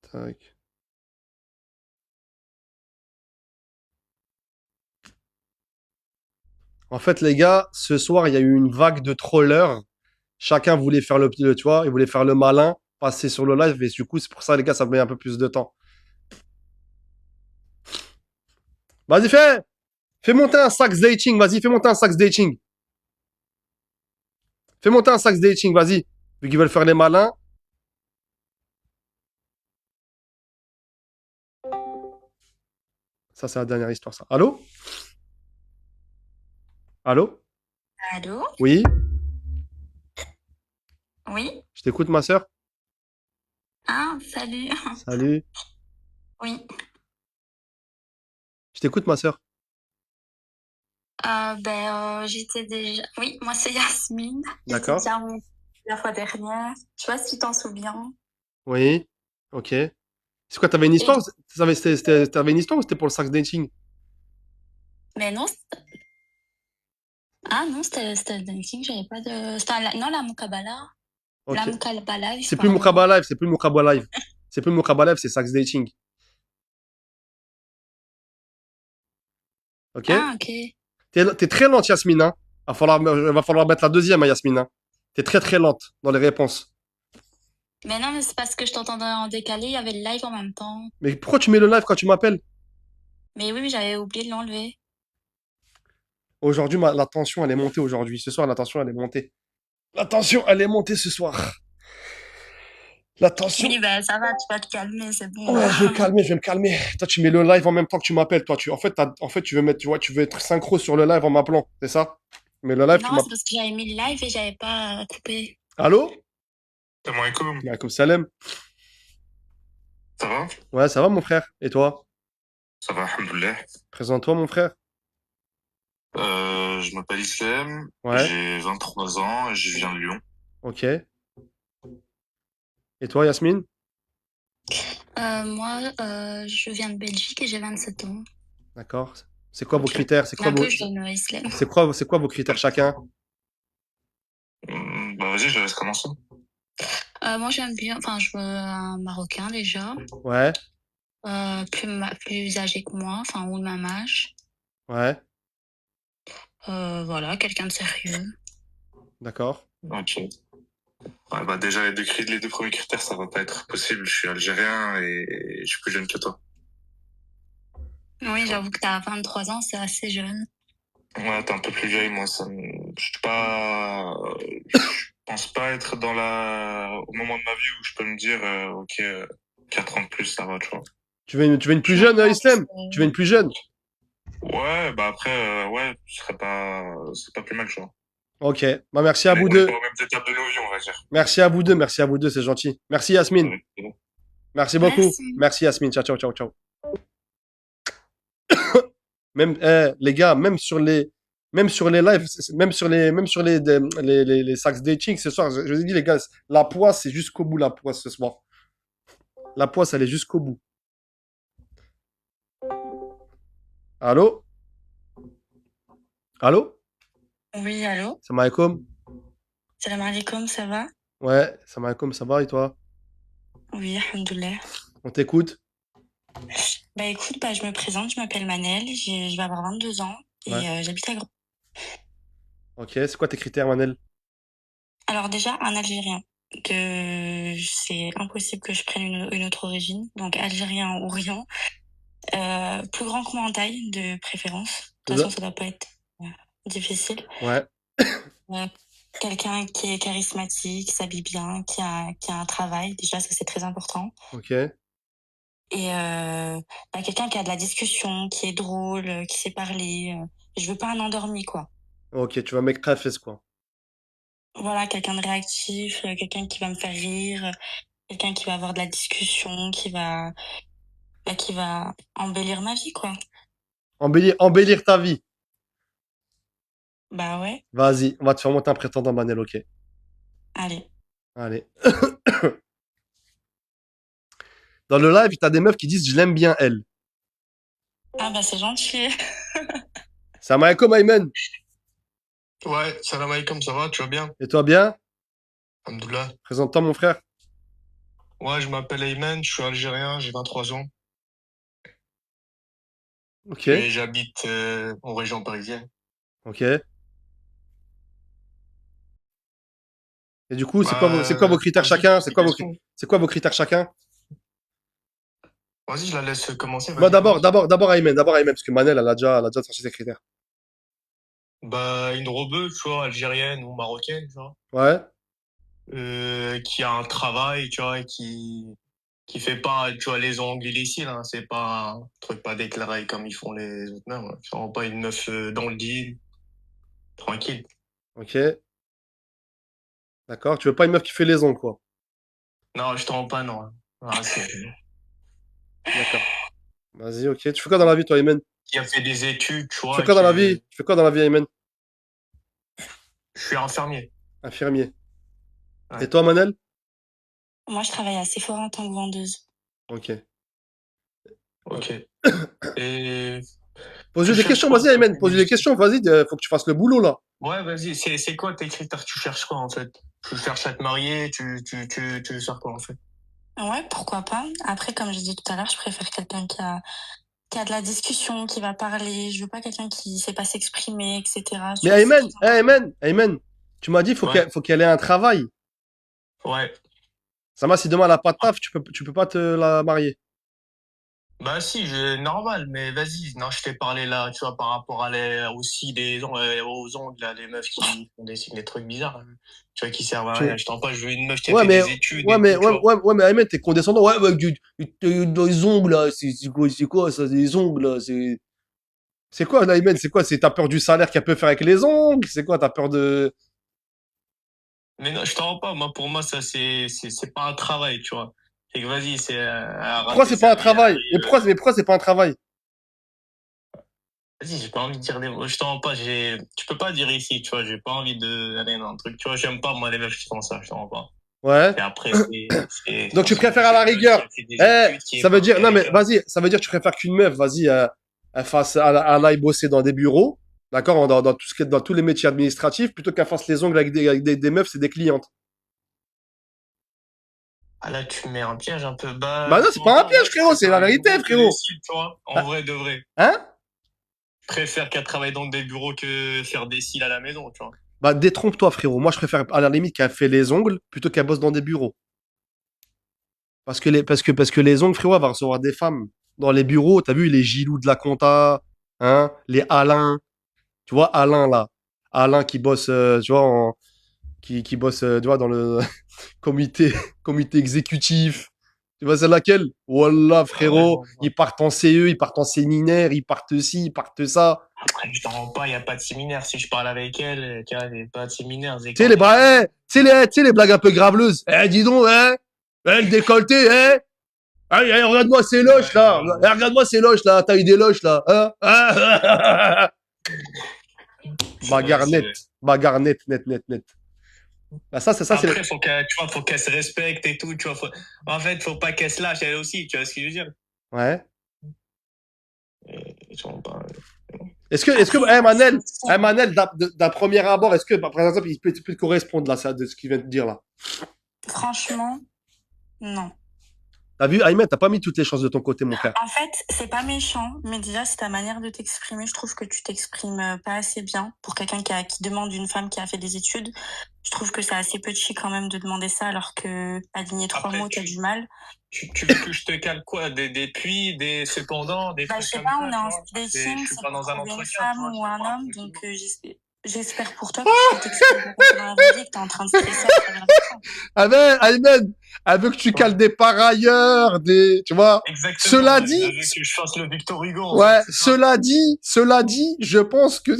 Tac. En fait, les gars, ce soir, il y a eu une vague de trollers. Chacun voulait faire tu vois, il voulait faire le malin, passer sur le live, et du coup, c'est pour ça, les gars, ça met un peu plus de temps. Vas-y, fais monter un sax dating, vas-y, fais monter un sax dating. Fais monter un sax dating, vas-y. Vu qu'ils veulent faire les malins. Ça, c'est la dernière histoire, ça. Allô? Allô? Allô? Oui? Oui? Je t'écoute, ma sœur? Ah, salut. Salut. Oui. Je t'écoute, ma sœur. J'étais déjà... Oui, moi, c'est Yasmine. J'étais D'accord. déjà remontée la fois dernière. Je sais pas si tu t'en souviens. Oui. Ok. C'est quoi, t'avais une histoire? T'avais une histoire ou c'était pour le sax dating? Mais non, ah non, c'était le dating, j'avais pas de... Non, la Mukabala. Ok. La Mukabala, C'est plus Moukaba Live, c'est plus Moukaba Live. C'est plus Moukaba Live, c'est sax dating. Ok? Ah, ok. T'es très lente, Yasmine, hein. Va falloir mettre la deuxième, hein, Yasmine, hein. T'es très très lente dans les réponses. Mais non, mais c'est parce que je t'entendais en décalé, il y avait le live en même temps. Mais pourquoi tu mets le live quand tu m'appelles? Mais oui, j'avais oublié de l'enlever. Aujourd'hui, la tension, elle est montée aujourd'hui. Ce soir, la tension, elle est montée. La tension, elle est montée ce soir. La Je tension. me dis, bah, ça va, tu vas te calmer, c'est bon. Ouais, je vais me calmer, je vais me calmer. Toi, tu mets le live en même temps que tu m'appelles, toi. En fait, tu veux mettre, tu vois, tu veux être synchro sur le live en m'appelant, c'est ça? Mais le live, tu Non, m'appelles. c'est parce que j'avais mis le live et j'avais pas coupé. Allô? Salam alaikum. Alaikum salam. Ça va? Ouais, ça va, mon frère? Et toi? Ça va, alhamdoulilah. Présente-toi, mon frère. Je m'appelle Issem, Ouais, j'ai 23 ans et je viens de Lyon. ok. Et toi, Yasmine? Moi, je viens de Belgique et j'ai 27 ans. D'accord. C'est quoi vos Ok. critères? C'est Mais quoi un vos, peu jeune, Islam. c'est quoi vos critères chacun? Bah vas-y, je te laisse commencer. Moi, j'aime bien, enfin, je veux un Marocain déjà, Ouais, plus âgé que moi, enfin, ou de même âge. ouais, Voilà, quelqu'un de sérieux. d'accord. Ok. Ouais, bah déjà, les deux premiers critères, ça va pas être possible. Je suis algérien et je suis plus jeune que toi. Oui, j'avoue que t'as 23 ans, c'est assez jeune. Ouais, t'es un peu plus vieille, moi, je suis pas, je pense pas être au moment de ma vie où je peux me dire, ok, 4 ans de plus, ça va, tu vois. Tu veux une plus jeune, Islam? Tu veux une plus jeune? Ouais, bah après, ouais, c'est pas plus mal, tu vois. Ok. Bah, merci à vous On est deux. pas aux mêmes étapes de nos vies, on va dire. Merci à vous deux, c'est gentil. Merci, Yasmine. Ouais. Merci beaucoup. Merci. Merci, Yasmine. Ciao, ciao, ciao, ciao. Même, les gars, même sur les lives, même sur les sax dating ce soir, je vous ai dit, les gars, la poisse, c'est jusqu'au bout, la poisse, ce soir. La poisse, elle est jusqu'au bout. Allô? Allô? Oui, allô? Salam alaikum. Salam alaikum, ça va? Ouais, salam alaikum, ça va et toi? Oui, alhamdoulilah. On t'écoute? Bah écoute, bah, je me présente, je m'appelle Manel, je vais avoir 22 ans et Ouais. j'habite à Gand. Ok, c'est quoi tes critères, Manel? Alors déjà, un Algérien. C'est impossible que je prenne une autre origine, donc Algérien ou rien. Plus grand que moi en taille, de préférence. De toute façon, ça doit pas être difficile. Ouais, Euh, Quelqu'un qui est charismatique, qui s'habille bien, qui a un travail, déjà, ça c'est très important. ok. Et bah, quelqu'un qui a de la discussion, qui est drôle, qui sait parler. Je veux pas un endormi, quoi. Ok, tu vas mec très fesse, quoi. Voilà, quelqu'un de réactif, quelqu'un qui va me faire rire, quelqu'un qui va avoir de la discussion, qui va embellir ma vie, quoi. Embellir ta vie. Bah ouais, Vas-y, on va te faire monter un prétendant, Manel, ok. allez. Allez. Dans le live, t'as des meufs qui disent je l'aime bien, elle. Ah bah c'est gentil. Salam alaikum, Ayman. Ouais, salam alaikum, ça va, tu vas bien? Et toi bien? Alhamdoulilah. Présente-toi, mon frère. Ouais, je m'appelle Ayman, je suis algérien, j'ai 23 ans Ok, et j'habite en région parisienne. ok. Et du coup, c'est quoi vos critères Vas-y, chacun? pose tes questions. C'est quoi vos critères chacun? Vas-y, je la laisse commencer, Moi, vas-y, commence. d'abord Ayman, parce que Manel, elle a déjà sorti ses critères. Bah, une robeuse, tu vois, algérienne ou marocaine, tu vois, Ouais, qui a un travail, tu vois, qui fait pas, tu vois, les ongles illicites, hein, c'est pas un truc pas déclaré comme ils font les autres meufs, hein. C'est vraiment pas une meuf dans le deal, tranquille. ok. D'accord, tu veux pas une meuf qui fait les ongles, quoi. Non, je te rends pas, non. Ah, D'accord. Vas-y, ok. Tu fais quoi dans la vie, toi, Ayman? qui a fait des études, tu Tu fais vois, quoi dans la vie? Tu fais quoi dans la vie, Ayman? je suis infirmier. Infirmier. Ouais. Et toi, Manel? Moi, je travaille à Sephora en tant que vendeuse. Ok. Ok. Et Pose-lui tu des cherches questions, quoi? vas-y, Ayman. Pose-lui des questions, vas-y. Faut que tu fasses le boulot, là. Ouais, vas-y, c'est quoi tes critères? Tu cherches quoi, en fait? Tu cherches à te marier, tu veux faire quoi, en fait? Ouais, pourquoi pas. Après, comme j'ai dit tout à l'heure, je préfère quelqu'un qui a de la discussion, qui va parler. Je veux pas quelqu'un qui sait pas s'exprimer, etc. Tu Mais vois, c'est Ayman, très important. Ayman, tu m'as dit, Ouais, faut qu'elle ait un travail. ouais. Ça m'a, si demain elle a pas de taf, tu peux pas te la marier. Bah si, normal, mais vas-y. Non, je t'ai parlé là, tu vois, par rapport à aussi aux ongles, là, les meufs qui font des trucs bizarres, hein. Tu vois, qui servent à rien. Tu- Je t'en pas, je veux une meuf qui a Ouais, fait mais, des études ouais, et mais, tout, tu ouais, vois. ouais, ouais, mais Ayman, t'es condescendant. Ouais, ouais, dans les ongles, là. C'est quoi, ça, des ongles, là? C'est quoi, là, Ayman? C'est quoi? C'est, t'as peur du salaire qu'elle peut faire avec les ongles? C'est quoi? T'as peur de. Mais non, je t'en rends pas. Moi, pour moi, ça, c'est pas un travail, tu vois. C'est que vas-y, c'est à Pourquoi rater c'est pas sa un vie, elle travail? arrive. Mais pourquoi c'est pas un travail? Vas-y, j'ai pas envie de dire des mots. Je t'en rends pas. Tu peux pas dire ici, tu vois. J'ai pas envie d'aller dans un truc. Tu vois, j'aime pas, moi, les meufs qui font ça. Je t'en rends pas. Ouais. Et après, Donc tu c'est une préfères à la jeune meuf qui rigueur. a fait des Eh, études, qui est ça veut dire, partie non mais avec un. vas-y, ça veut dire que tu préfères qu'une meuf, vas-y, elle fasse, elle aille bosser dans des bureaux, d'accord, dans tout ce qui est, dans tous les métiers administratifs, plutôt qu'elle fasse les ongles avec des meufs, c'est des clientes. Ah là, tu me mets un piège un peu. Bah, Bah non, de c'est temps en pas un temps, piège, ouais, je frérot, c'est préfère la les vérité, bureaux que les frérot. cils, tu vois. En Ah, vrai de vrai. hein? Je préfère qu'elle travaille dans des bureaux que faire des cils à la maison, tu vois. Bah détrompe-toi, frérot. Moi, je préfère à la limite qu'elle fait les ongles plutôt qu'elle bosse dans des bureaux. Parce que les ongles, frérot, elle va recevoir des femmes. Dans les bureaux, t'as vu les Gilou de la compta, hein, les Alain. Tu vois, Alain, là. Alain qui bosse, tu vois, qui bosse, tu vois, dans le comité, comité exécutif. Tu vois, c'est laquelle? Wallah, Ah ouais, je frérot, vois. ils partent en CE, ils partent en séminaire, ils partent ci, ils partent ça. Après, je t'en rends pas, il n'y a pas de séminaire. Si je parle avec elle, tu vois, il n'y a pas de séminaire, c'est Tu sais, les, quand bras, tu sais, les blagues un peu graveleuses. Eh, dis donc, le décolleté, regarde-moi ces Ouais, loches, là. ouais, Regarde-moi ces loches, là. T'as eu des loches, là. ouais, Bagarre c'est vrai. nette. Bagarre nette, net, net, net. Bah, ça, c'est. Après, tu vois, faut qu'elle se respecte et tout, tu vois. En fait, faut pas qu'elle se lâche, elle aussi, tu vois ce que je veux dire? Ouais. Ils sont pas. Après, il y a Manel, aussi, hein. Manel, d'un premier abord, est-ce que, par exemple, il peut te correspondre, là, ça, de ce qu'il vient de dire, là? Franchement, non. T'as vu, Ayman, t'as pas mis toutes les chances de ton côté, mon frère. En fait, c'est pas méchant, mais déjà, c'est ta manière de t'exprimer. Je trouve que tu t'exprimes pas assez bien pour quelqu'un qui demande une femme qui a fait des études. Je trouve que c'est assez petit quand même de demander ça alors que aligner trois Après, mots, t'as du mal. tu veux que je te cale quoi? Des puis, des cependant, des Bah, je trucs sais comme pas, ça, on est tu en vois? speed dating, Je suis c'est pas pour dans un trouver une entretien, tu vois, femme je ou te un parle homme, donc tranquillement. j'espère pour toi que tu sais t'exprimer comme ça dans la vraie vie et que t'es en train de stresser à travers l'écran. Ayman, elle veut que tu Ouais. cales des par ailleurs, tu vois. Exactement, Cela ouais. Elle dit, veut que je fasse le Victor Hugo, en fait, ouais, c'est ça. cela dit, je pense que,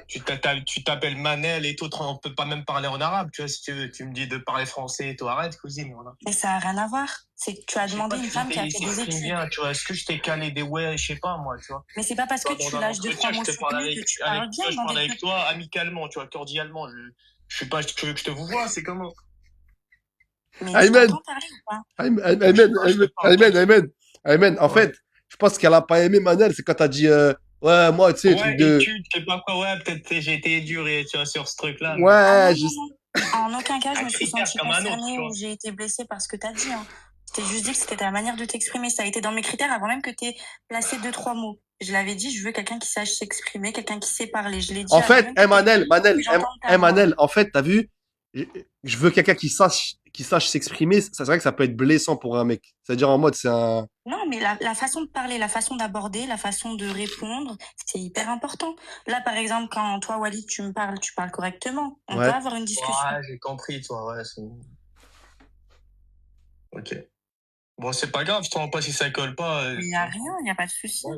Tu t'appelles Manel et tout, on peut pas même parler en arabe, tu vois, si tu veux. Tu me dis de parler français et tout, arrête, cousine, voilà. Mais ça a rien à voir. C'est que tu as Je sais demandé pas, une tu femme qui a t'es fait des s'exprime études. bien, tu vois. Est-ce que je t'ai calé des ouais, je sais pas, moi, tu vois. Mais c'est pas parce que Pas dans tu un lâches deux, trois entretien, mots je te parle soutenus que tu parles bien toi, je dans parle des avec trucs. toi amicalement, tu vois, cordialement. Je suis pas, tu veux que je te vous vois, c'est comment? Mais tu Ayman, m'entends parler ou pas? Ayman, Je sais Ayman, pas, je te Ayman, parle Ayman, tranquille. Ayman, Ayman, en Ouais. fait, je pense qu'elle a pas aimé Manel, c'est quand t'as dit, ouais, moi, tu sais, truc Ouais, de, études, je sais pas quoi, ouais, peut-être j'ai été dur et, tu vois, sur ce truc-là, mais Ah ouais, non, non, non. En aucun cas, je un me suis critère sentie comme un autre, tu concernée ou vois. j'ai été blessée par ce que t'as dit, hein. Je t'ai juste dit que c'était ta manière de t'exprimer. Ça a été dans mes critères avant même que t'aies placé deux, trois mots. Je l'avais dit, je veux quelqu'un qui sache s'exprimer, quelqu'un qui sait parler. Je l'ai dit en avant fait, même que que j'entende ta voix. Manel, en fait, t'as vu, je je veux quelqu'un qui sache s'exprimer. C'est vrai que ça peut être blessant pour un mec. C'est-à-dire en mode, c'est un, Non, mais la façon de parler, la façon d'aborder, la façon de répondre, c'est hyper important. Là, par exemple, quand toi, Walid, tu parles correctement. On peut ouais. avoir une discussion. Ouais, j'ai compris, toi, ouais, ok. Bon, c'est pas grave, je te rends pas si ça colle pas. Mais il n'y a rien, il n'y a pas de souci. Ouais.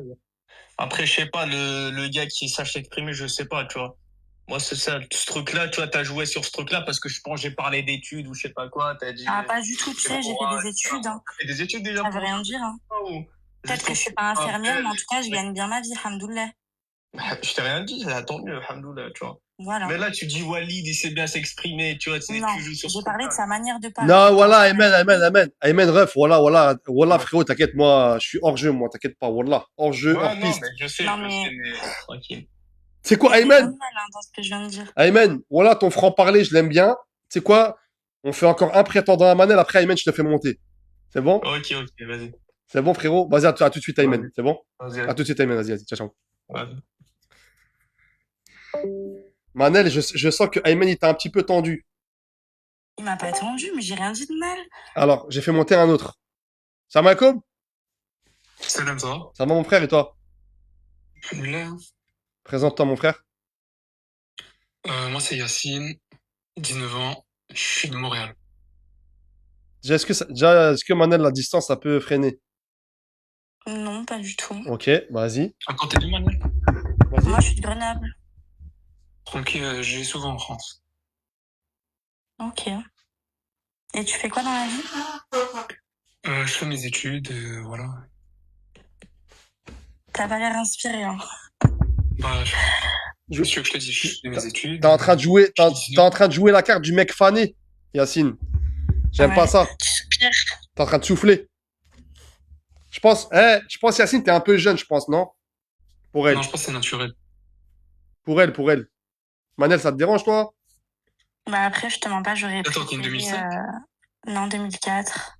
Après, je sais pas, le gars qui sache s'exprimer, je sais pas, tu vois. Moi, c'est ça, ce truc-là, tu vois, t'as joué sur ce truc-là parce que je pense que j'ai parlé d'études ou je sais pas quoi, t'as dit. Ah, pas du tout, tu sais, j'ai fait des études, hein. T'as fait des études déjà Ça veut pour rien dire, hein. ça ou Peut-être juste que pour je suis pas infirmière, mais en tout cas, je ouais. gagne bien ma vie, hamdoullah. Je t'ai rien dit, tant mieux, alhamdoulilah, tu vois. Voilà. Mais là, tu dis Walid, il sait bien s'exprimer, tu vois, Non, tu joues sur ce j'ai parlé de truc-là. sa manière de parler. Non, Quand voilà, je Ayman, Ayman, Ayman, Ayman, ref, voilà, Ouais. frérot, t'inquiète, moi, je suis hors jeu, moi, t'inquiète pas, voilà, hors jeu, Ouais, hors non, piste. mais Non, mais mais tranquille. C'est il y quoi, a des Ayman? bonnes mal hein, dans ce que je viens de dire. Ayman, voilà, ton franc-parler, je l'aime bien. C'est quoi? On fait encore un prétendant à Manel, après, Ayman, je te fais monter. C'est bon? Ok, vas-y. C'est bon, frérot? Vas-y, à tout de suite, Ayman. Vas-y, C'est bon? À vas-y, tout de suite, Ayman, vas-y, ciao, ciao. vas-y. Manel, je sens que Ayman, il t'a un petit peu tendu. Il m'a pas tendu, mais j'ai rien dit de mal. Alors, j'ai fait monter un autre. Ça m'a comme? Salut toi. Ça va mon frère et toi? Là, Présente-toi mon frère. moi c'est Yacine, 19 ans, je suis de Montréal. Est-ce que Manel, la distance, ça peut freiner? Non, pas du tout. Ok, vas-y. Quand t'es du Manuel? Vas-y. Moi, je suis de Grenoble. Tranquille, je vais souvent en France. Ok. Et tu fais quoi dans la vie? Je fais mes études, voilà. T'as pas l'air inspiré, hein. Bah, Je- je que je te dis, je fais mes études. T'es en train de jouer, je t'es suis t'es en train de jouer la carte du mec fané, Yacine. J'aime pas Ouais. ça. Tu soupires. T'es en train de souffler. Je pense Yacine, t'es un peu jeune, je pense, non? Pour elle. Non, je pense que c'est naturel. Pour elle. Manel, ça te dérange, toi? Bah après, je te mens pas, j'aurais Attends, t'es en préféré... 2005? Non, 2004.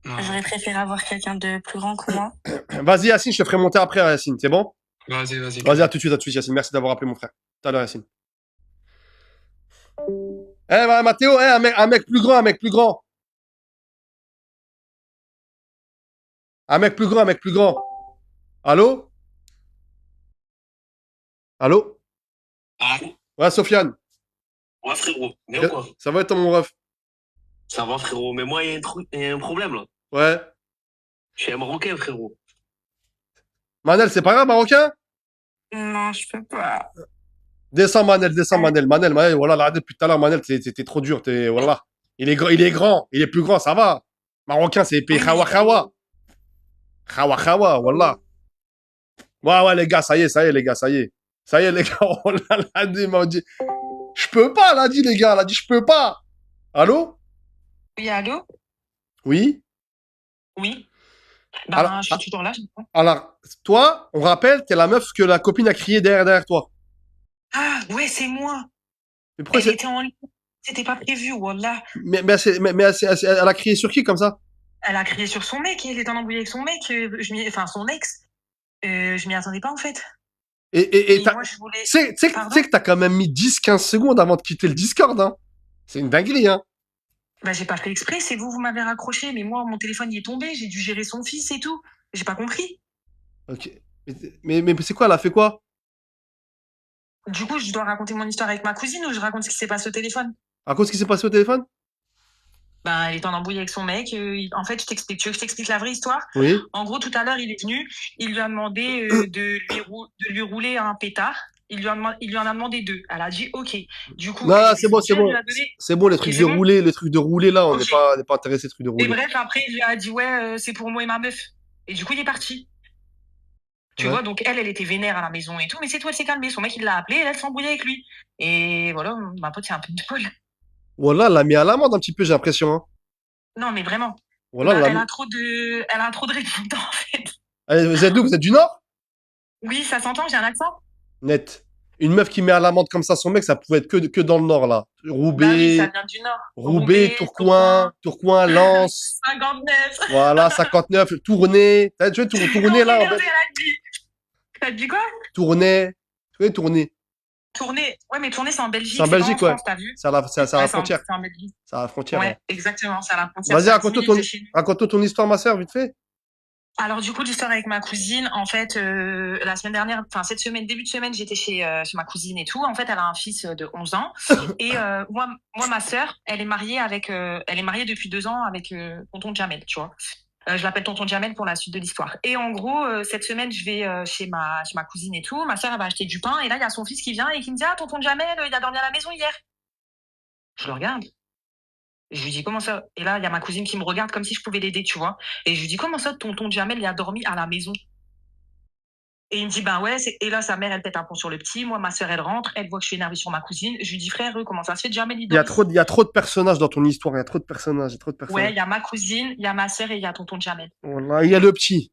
Non. J'aurais préféré avoir quelqu'un de plus grand que moi. Vas-y, Yacine, je te ferai monter après, Yacine. C'est bon? Vas-y. Vas-y, à tout de suite, Yacine. Merci d'avoir appelé mon frère. Tout à l'heure, Yacine. Bah, Mathéo, un mec plus grand, un mec plus grand. Un mec plus grand, un mec plus grand. Allô? Allô? Ah, Ouais, Sofiane. ouais, frérot. Mais quoi? Ça va être mon ref? Ça va, frérot. Mais moi, il y a un problème, là. Ouais. Je suis un Marocain, frérot. Manel, c'est pas grave, Marocain? Non, je peux pas. Descends, Manel. Manel, voilà, là, depuis tout à l'heure, Manel, t'es trop dur, voilà. Il est grand, il est plus grand, ça va. Marocain, c'est pays Khawa Khawa. Khawa Khawa, voilà. Ouais, les gars, ça y est, les gars, ça y est. Ça y est, les gars, on l'a dit, m'a dit. Je peux pas, l'a dit, les gars, l'a dit, je peux pas. Allô? Oui, allô? Oui? Oui. Ben, Alors, je suis toujours là, je comprends. Alors, toi, on rappelle, t'es la meuf que la copine a crié derrière toi. Ah, ouais, c'est moi. Mais pourquoi Elle c'est... était en ligne. C'était pas prévu, wallah. Elle a crié sur qui comme ça? Elle a crié sur son mec, elle était en embrouille avec son mec, enfin son ex. Je m'y attendais pas en fait. Et moi je voulais. tu sais que t'as quand même mis 10-15 secondes avant de quitter le Discord, hein. C'est une dinguerie, hein. Bah j'ai pas fait exprès, c'est vous m'avez raccroché, mais moi mon téléphone y est tombé, j'ai dû gérer son fils et tout. J'ai pas compris. Ok. Mais c'est quoi, elle a fait quoi? Du coup, je dois raconter mon histoire avec ma cousine ou je raconte ce qui s'est passé au téléphone? À cause de ce qui s'est passé au téléphone? Bah, elle est en embrouille avec son mec. En fait, je t'explique. Tu veux que je t'explique la vraie histoire? Oui. En gros, tout à l'heure, il est venu. Il lui a demandé de lui rouler un pétard. Il lui en a demandé 2. Elle a dit OK. Du coup, Non, c'est bon. C'est bon, les trucs de rouler, là, on n'est pas intéressé, les trucs de rouler. Et bref, après, il lui a dit ouais, c'est pour moi et ma meuf. Et du coup, il est parti. Tu vois, donc elle était vénère à la maison et tout, mais c'est tout, elle s'est calmée. Son mec, il l'a appelé, elle s'est embrouillée avec lui. Et voilà, ma pote, c'est un peu de bol. Voilà, elle l'a mis à l'amende un petit peu, j'ai l'impression, hein. Non, mais vraiment. Voilà, elle a trop de répondants, en fait. Allez, vous êtes d'où? Vous êtes du Nord? Oui, ça s'entend, j'ai un accent. Net. Une meuf qui met à l'amende comme ça son mec, ça pouvait être que dans le Nord, là. Roubaix. Bah oui, ça vient du Nord. Roubaix, Tourcoing, Lens. 59. Voilà, 59. Tournai. Tu vois, Tournai, là, en fait. T'as dit quoi? Tournai. Tu connais Tournai? Tournai. Ouais, mais Tournai, c'est en Belgique. C'est en Belgique, ouais. France, t'as vu? C'est à la frontière. C'est en Belgique. C'est à la frontière. Ouais, exactement, c'est à la frontière. Vas-y, raconte-toi ton histoire, ma sœur, vite fait. Alors du coup, l'histoire avec ma cousine, en fait, la semaine dernière, enfin cette semaine, début de semaine, j'étais chez ma cousine et tout. En fait, elle a un fils de 11 ans. Et moi, ma sœur, elle est mariée depuis 2 ans avec tonton Jamel, tu vois. Je l'appelle tonton Jamel pour la suite de l'histoire. Et en gros, cette semaine, je vais chez ma cousine et tout. Ma sœur, elle va acheter du pain. Et là, il y a son fils qui vient et qui me dit « Ah, tonton Jamel, il a dormi à la maison hier. » Je le regarde. Je lui dis comment ça? Et là, il y a ma cousine qui me regarde comme si je pouvais l'aider, tu vois. Et je lui dis comment ça, tonton Jamel, il a dormi à la maison? Et il me dit, ben ouais, et là, sa mère, elle pète un pont sur le petit. Moi, ma sœur, elle rentre, elle voit que je suis énervée sur ma cousine. Je lui dis, frère, comment ça se fait, Jamel, il dort? Il y a trop de personnages dans ton histoire, il y a trop de personnages, Ouais, il y a ma cousine, il y a ma sœur et il y a tonton Jamel. Voilà, il y a le petit.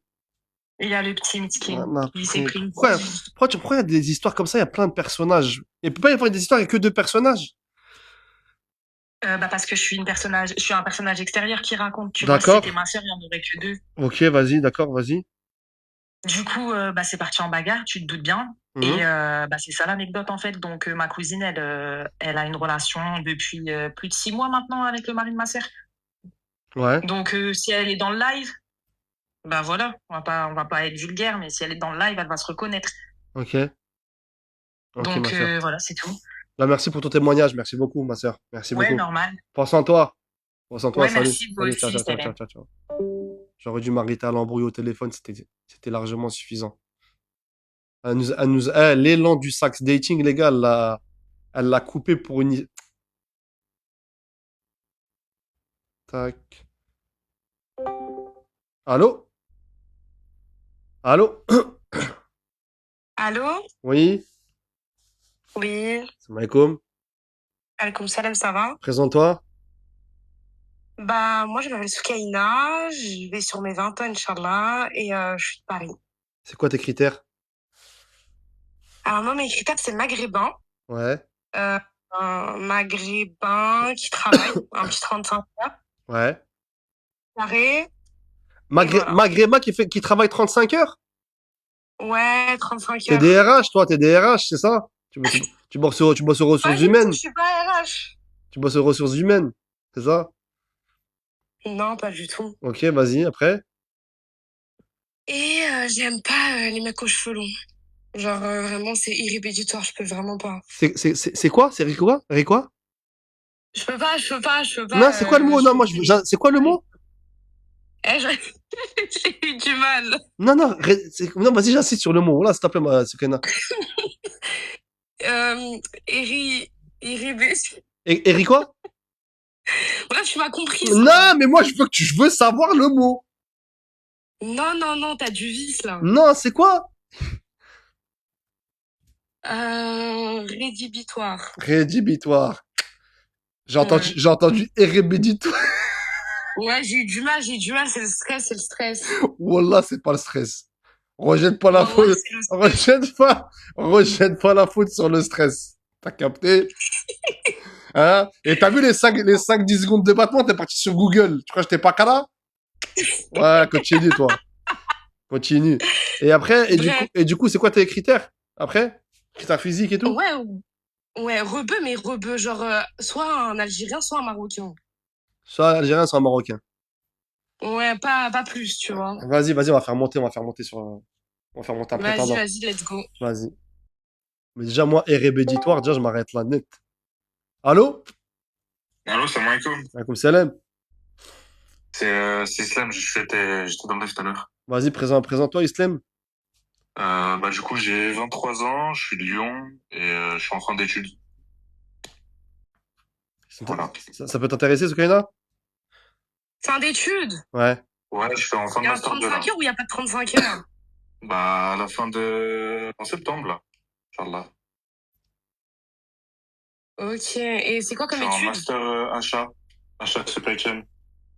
Et il y a le petit Mitkin. Voilà, Il s'est pris une... Pourquoi il y a des histoires comme ça, il y a plein de personnages? Il peut pas y avoir des histoires avec que 2 personnages. Parce que je suis un personnage extérieur qui raconte. Tu vois, si c'était ma sœur, il n'y en aurait que 2. Ok, vas-y, d'accord, vas-y. Du coup, c'est parti en bagarre, tu te doutes bien. Et c'est ça l'anecdote en fait. Donc ma cousine, elle a une relation depuis plus de 6 mois maintenant avec le mari de ma sœur. Ouais. Donc si elle est dans le live, Bah voilà, on va pas être vulgaire, mais si elle est dans le live, elle va se reconnaître. Ok. Ok, ma Donc sœur. voilà, c'est tout. Là, merci pour ton témoignage. Merci beaucoup, ma sœur. Merci Ouais, beaucoup. normal. Pense en toi. Pense en toi. Ouais, Salut. merci, vous Salut. Ciao, aussi, ciao, ciao, ciao, Célène. ciao, ciao. J'aurais dû m'arrêter à l'embrouille au téléphone. C'était largement suffisant. L'élan du sax dating, les gars, elle l'a coupé pour une. Tac. Allô? Allô? Allô? Oui? Oui. Salam alaikum. Alaikum salam, ça va? Présente-toi. Bah, moi, je m'appelle Soukaina, je vais sur mes 20 ans, Inch'Allah, et je suis de Paris. C'est quoi tes critères? Alors, moi, mes critères, c'est maghrébin. Ouais. Un maghrébin qui travaille, un petit 35 heures, Ouais. carré, et voilà. Maghrébin qui travaille 35 heures? Ouais, 35 T'es heures. DRH, toi, t'es DRH, c'est ça? Tu bosses aux Pas ressources du tout, humaines. je suis pas RH. Tu bosses aux ressources humaines, c'est ça? Non, pas du tout. Ok, vas-y, après. Et j'aime pas les mecs aux cheveux longs. Genre, vraiment, c'est irrédhibitoire, je peux vraiment pas. C'est quoi? C'est quoi? Quoi? Je peux pas, je peux pas, je peux pas. Non, c'est quoi le mot? Non, moi, c'est quoi le mot? Eh, j'ai eu du mal. Non, non, non, vas-y, j'insiste sur le mot. Là, s'il te plaît, Soukena. Eri, Eribé. Eric quoi? Bref, tu m'as compris. Ça. Non, mais moi, je veux savoir le mot. Non, non, non, t'as du vice, là. Non, c'est quoi? Rédhibitoire. Rédhibitoire. Ouais. J'ai entendu rédhibitoire. Ouais, j'ai eu du mal, c'est le stress, c'est le stress. Wallah, c'est pas le stress. Rejette pas la Ouais, faute. c'est le stress. Rejette pas la faute sur le stress. T'as capté? Hein? Et t'as vu les 5-10 secondes de battement, t'es parti sur Google. Tu crois que j'étais pas cara? Ouais, continue, toi. Continue. Et après, Bref. et du coup, c'est quoi tes critères? Après? Critères physiques et tout? Ouais, ouais, rebeu, mais rebeu, genre, soit un Algérien, soit un Marocain. Soit algérien, soit marocain. Ouais, pas plus, tu vois. Vas-y, on va faire monter on va faire monter un Vas-y, prétendant. vas-y, let's go. Vas-y. Mais déjà, moi, rédhibitoire, déjà, je m'arrête là net. Allô? Allô, salam alaikum. Alaikum salam. C'est Islam, j'étais dans le live tout à l'heure. Vas-y, présente-toi, Islam. Bah, du coup, j'ai 23 ans, je suis de Lyon et je suis en fin d'études. Voilà. Ça peut t'intéresser, Soukaina? Fin d'études. Ouais. Ouais, je suis en fin Il de y a master 2 là. 35 heures ou il n'y a pas de 35 heures? Bah, à la fin de... en septembre là. Inch'Allah. Ok, et c'est quoi Je comme suis en étude? master achat supply chain.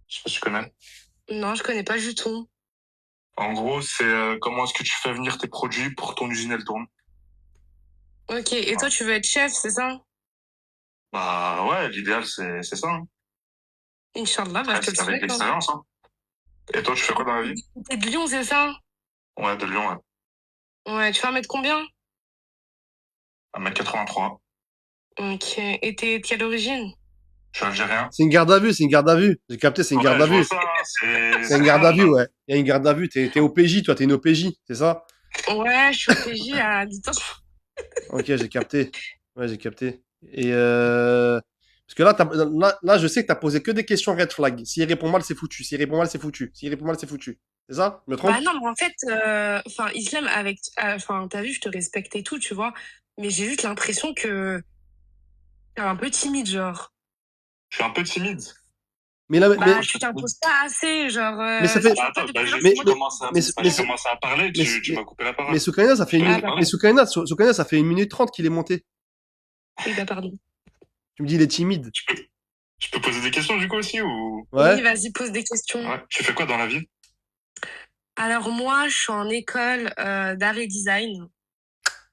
Je sais pas si tu connais. Non, je connais pas du tout. En gros, c'est comment est-ce que tu fais venir tes produits pour que ton usine elle tourne. Ok, et toi, tu veux être chef, c'est ça? Bah ouais, l'idéal c'est ça. Hein. Inch'Allah, bah, je te le C'est avec souhaite. Hein. l'expérience. Hein. Et toi, tu fais quoi dans la vie? T'es de Lyon, c'est ça? Ouais, de Lyon, ouais. Ouais, tu vas mettre combien? 1m83. Ok, et t'es de quelle origine? Je suis algérien. C'est une garde à vue, c'est une garde à vue. J'ai capté, c'est une garde à je vois vue. ça, C'est une garde à vue, ouais. Il y a une garde à vue. T'es OPJ, toi, t'es une OPJ, c'est ça? Ouais, je suis au PJ à distance. Ok, j'ai capté. Ouais, j'ai capté. Et parce que là, je sais que t'as posé que des questions red flag. S'il répond mal, c'est foutu. S'il répond mal, c'est foutu. S'il répond mal, c'est foutu. C'est ça? Je me trompe? Bah non, mais en fait, enfin, Islam, avec, enfin, t'as vu, je te respecte et tout, tu vois. Mais j'ai juste l'impression que t'es un peu timide, genre. Je suis un peu timide. Mais là, Bah, tu t'imposes pas assez, genre. Mais ça fait. Attends, bah, mais- je commence à parler, mais- tu m'as coupé la parole. Mais Soukaina, ça fait une Ah, minute. pardon. Mais Soukaina, ça fait 1 minute 30 qu'il est monté. Oui, bah, pardon. Tu me dis, il est timide. Je peux poser des questions du coup aussi ou... Ouais. Oui, vas-y, pose des questions. Ouais. Tu fais quoi dans la vie? Alors, moi, je suis en école d'art et design.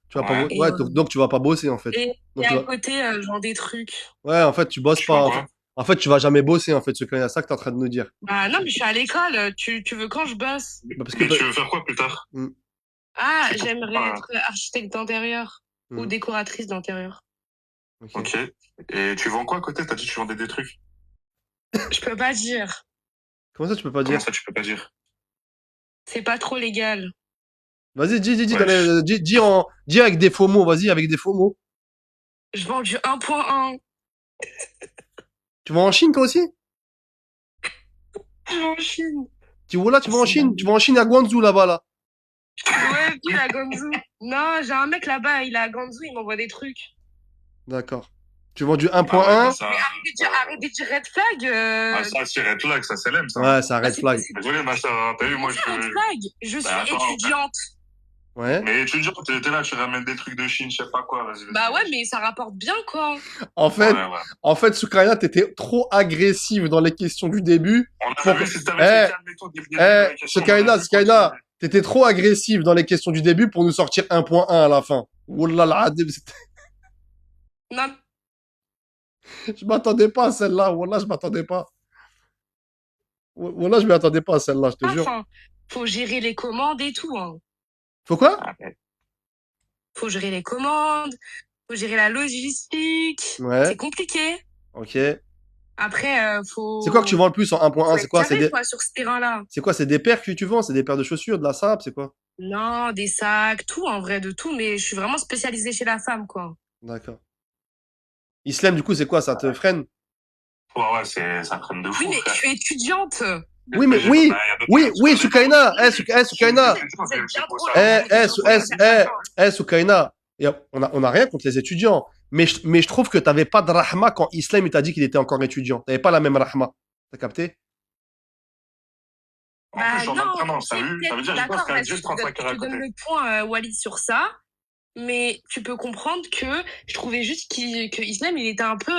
Tu vas pas, Ouais. ouais, Et, donc tu vas pas bosser, en fait. Et, Donc, et tu à vas- côté, genre des trucs. Ouais, en fait, tu bosses Tu fais pas. quoi? En fait, tu vas jamais bosser, en fait, Soukaina. C'est ça que t'es en train de nous dire. Bah, non, mais je suis à l'école. Tu veux quand je bosse? Bah, parce que. Mais tu veux faire quoi plus tard? Ah, C'est pour- j'aimerais Ah. être architecte d'intérieur ou Hmm. décoratrice d'intérieur. Ok. Ok. Et tu vends quoi à côté? T'as dit que tu vendais des trucs. Je peux pas dire. Comment ça, tu peux pas Comment dire? ça, tu peux pas dire? C'est pas trop légal. Vas-y, dis, Wesh. dis avec des faux mots, vas-y, avec des faux mots. Je vends du 1.1. Tu vas en Chine, toi aussi? Je vends en Chine. Tu vas là, tu vas en C'est Chine? dingue. Tu vas en Chine à Guangzhou, là-bas, là. Ouais, puis à Ganzhou. Non, j'ai un mec là-bas, il est à Ganzhou, il m'envoie des trucs. D'accord. Tu vends du Ah ouais, 1.1? bah ça. Arrêtez de dire red flag. Ah, ça, c'est red flag, ça, c'est l'aime, ça. Ouais, c'est un red c'est- flag. c'est- Désolé, ma soeur, hein, t'as vu, moi, je c'est red suis. flag. Je suis Bah, attends, étudiante. Ouais. Mais étudiant, t'es là, tu ramènes des trucs de Chine, je sais pas quoi, vas-y. Bah ouais, mais ça rapporte bien, quoi. En fait, Ouais. Soukaina, t'étais trop agressive dans les questions du début. On Pour- avait vu si t'avais été calme et tout, dès le début de la question, Soukaina, on aurait pu Soukaina, continuer. t'étais trop agressive dans les questions du début pour nous sortir 1.1 à la fin. Wallah l'adib, Non, je m'attendais pas à celle-là. Wallah, je m'attendais pas. Wallah, je m'y attendais pas à celle-là, je te jure. enfin, faut gérer les commandes et tout, hein. Faut quoi? Ah, mais Faut gérer les commandes, faut gérer la logistique. Ouais. C'est compliqué. Ok. C'est Après, faut. quoi que tu vends le plus en faut 1.1? être C'est quoi? carré, quoi, sur ce terrain-là. C'est quoi? C'est des paires que tu vends? C'est des paires de chaussures, de la sable? C'est quoi? Non, des sacs, tout, en vrai, de tout, mais je suis vraiment spécialisée chez la femme, quoi. D'accord. Islam, du coup, c'est quoi? Ça te freine? ouais, ça traîne de fou, Oui, mais je frère. suis étudiante. Oui, mais oui, Bah, y a d'autres oui, personnes, oui, ça Soukaina, dépend. Soukaina. Vous êtes bien trop Soukaina. On a rien contre les étudiants. Mais je trouve que t'avais pas de rahma quand Islam il t'a dit qu'il était encore étudiant. T'avais pas la même rahma. T'as capté? En plus, je suis en non, alternance, t'as vu? Ça veut dire, j'ai d'accord, presque un vas-y, Dieu je de te donne, 35 heures à je te donne côté. le point, Walid, sur ça. Mais tu peux comprendre que je trouvais juste que Islam, il était un peu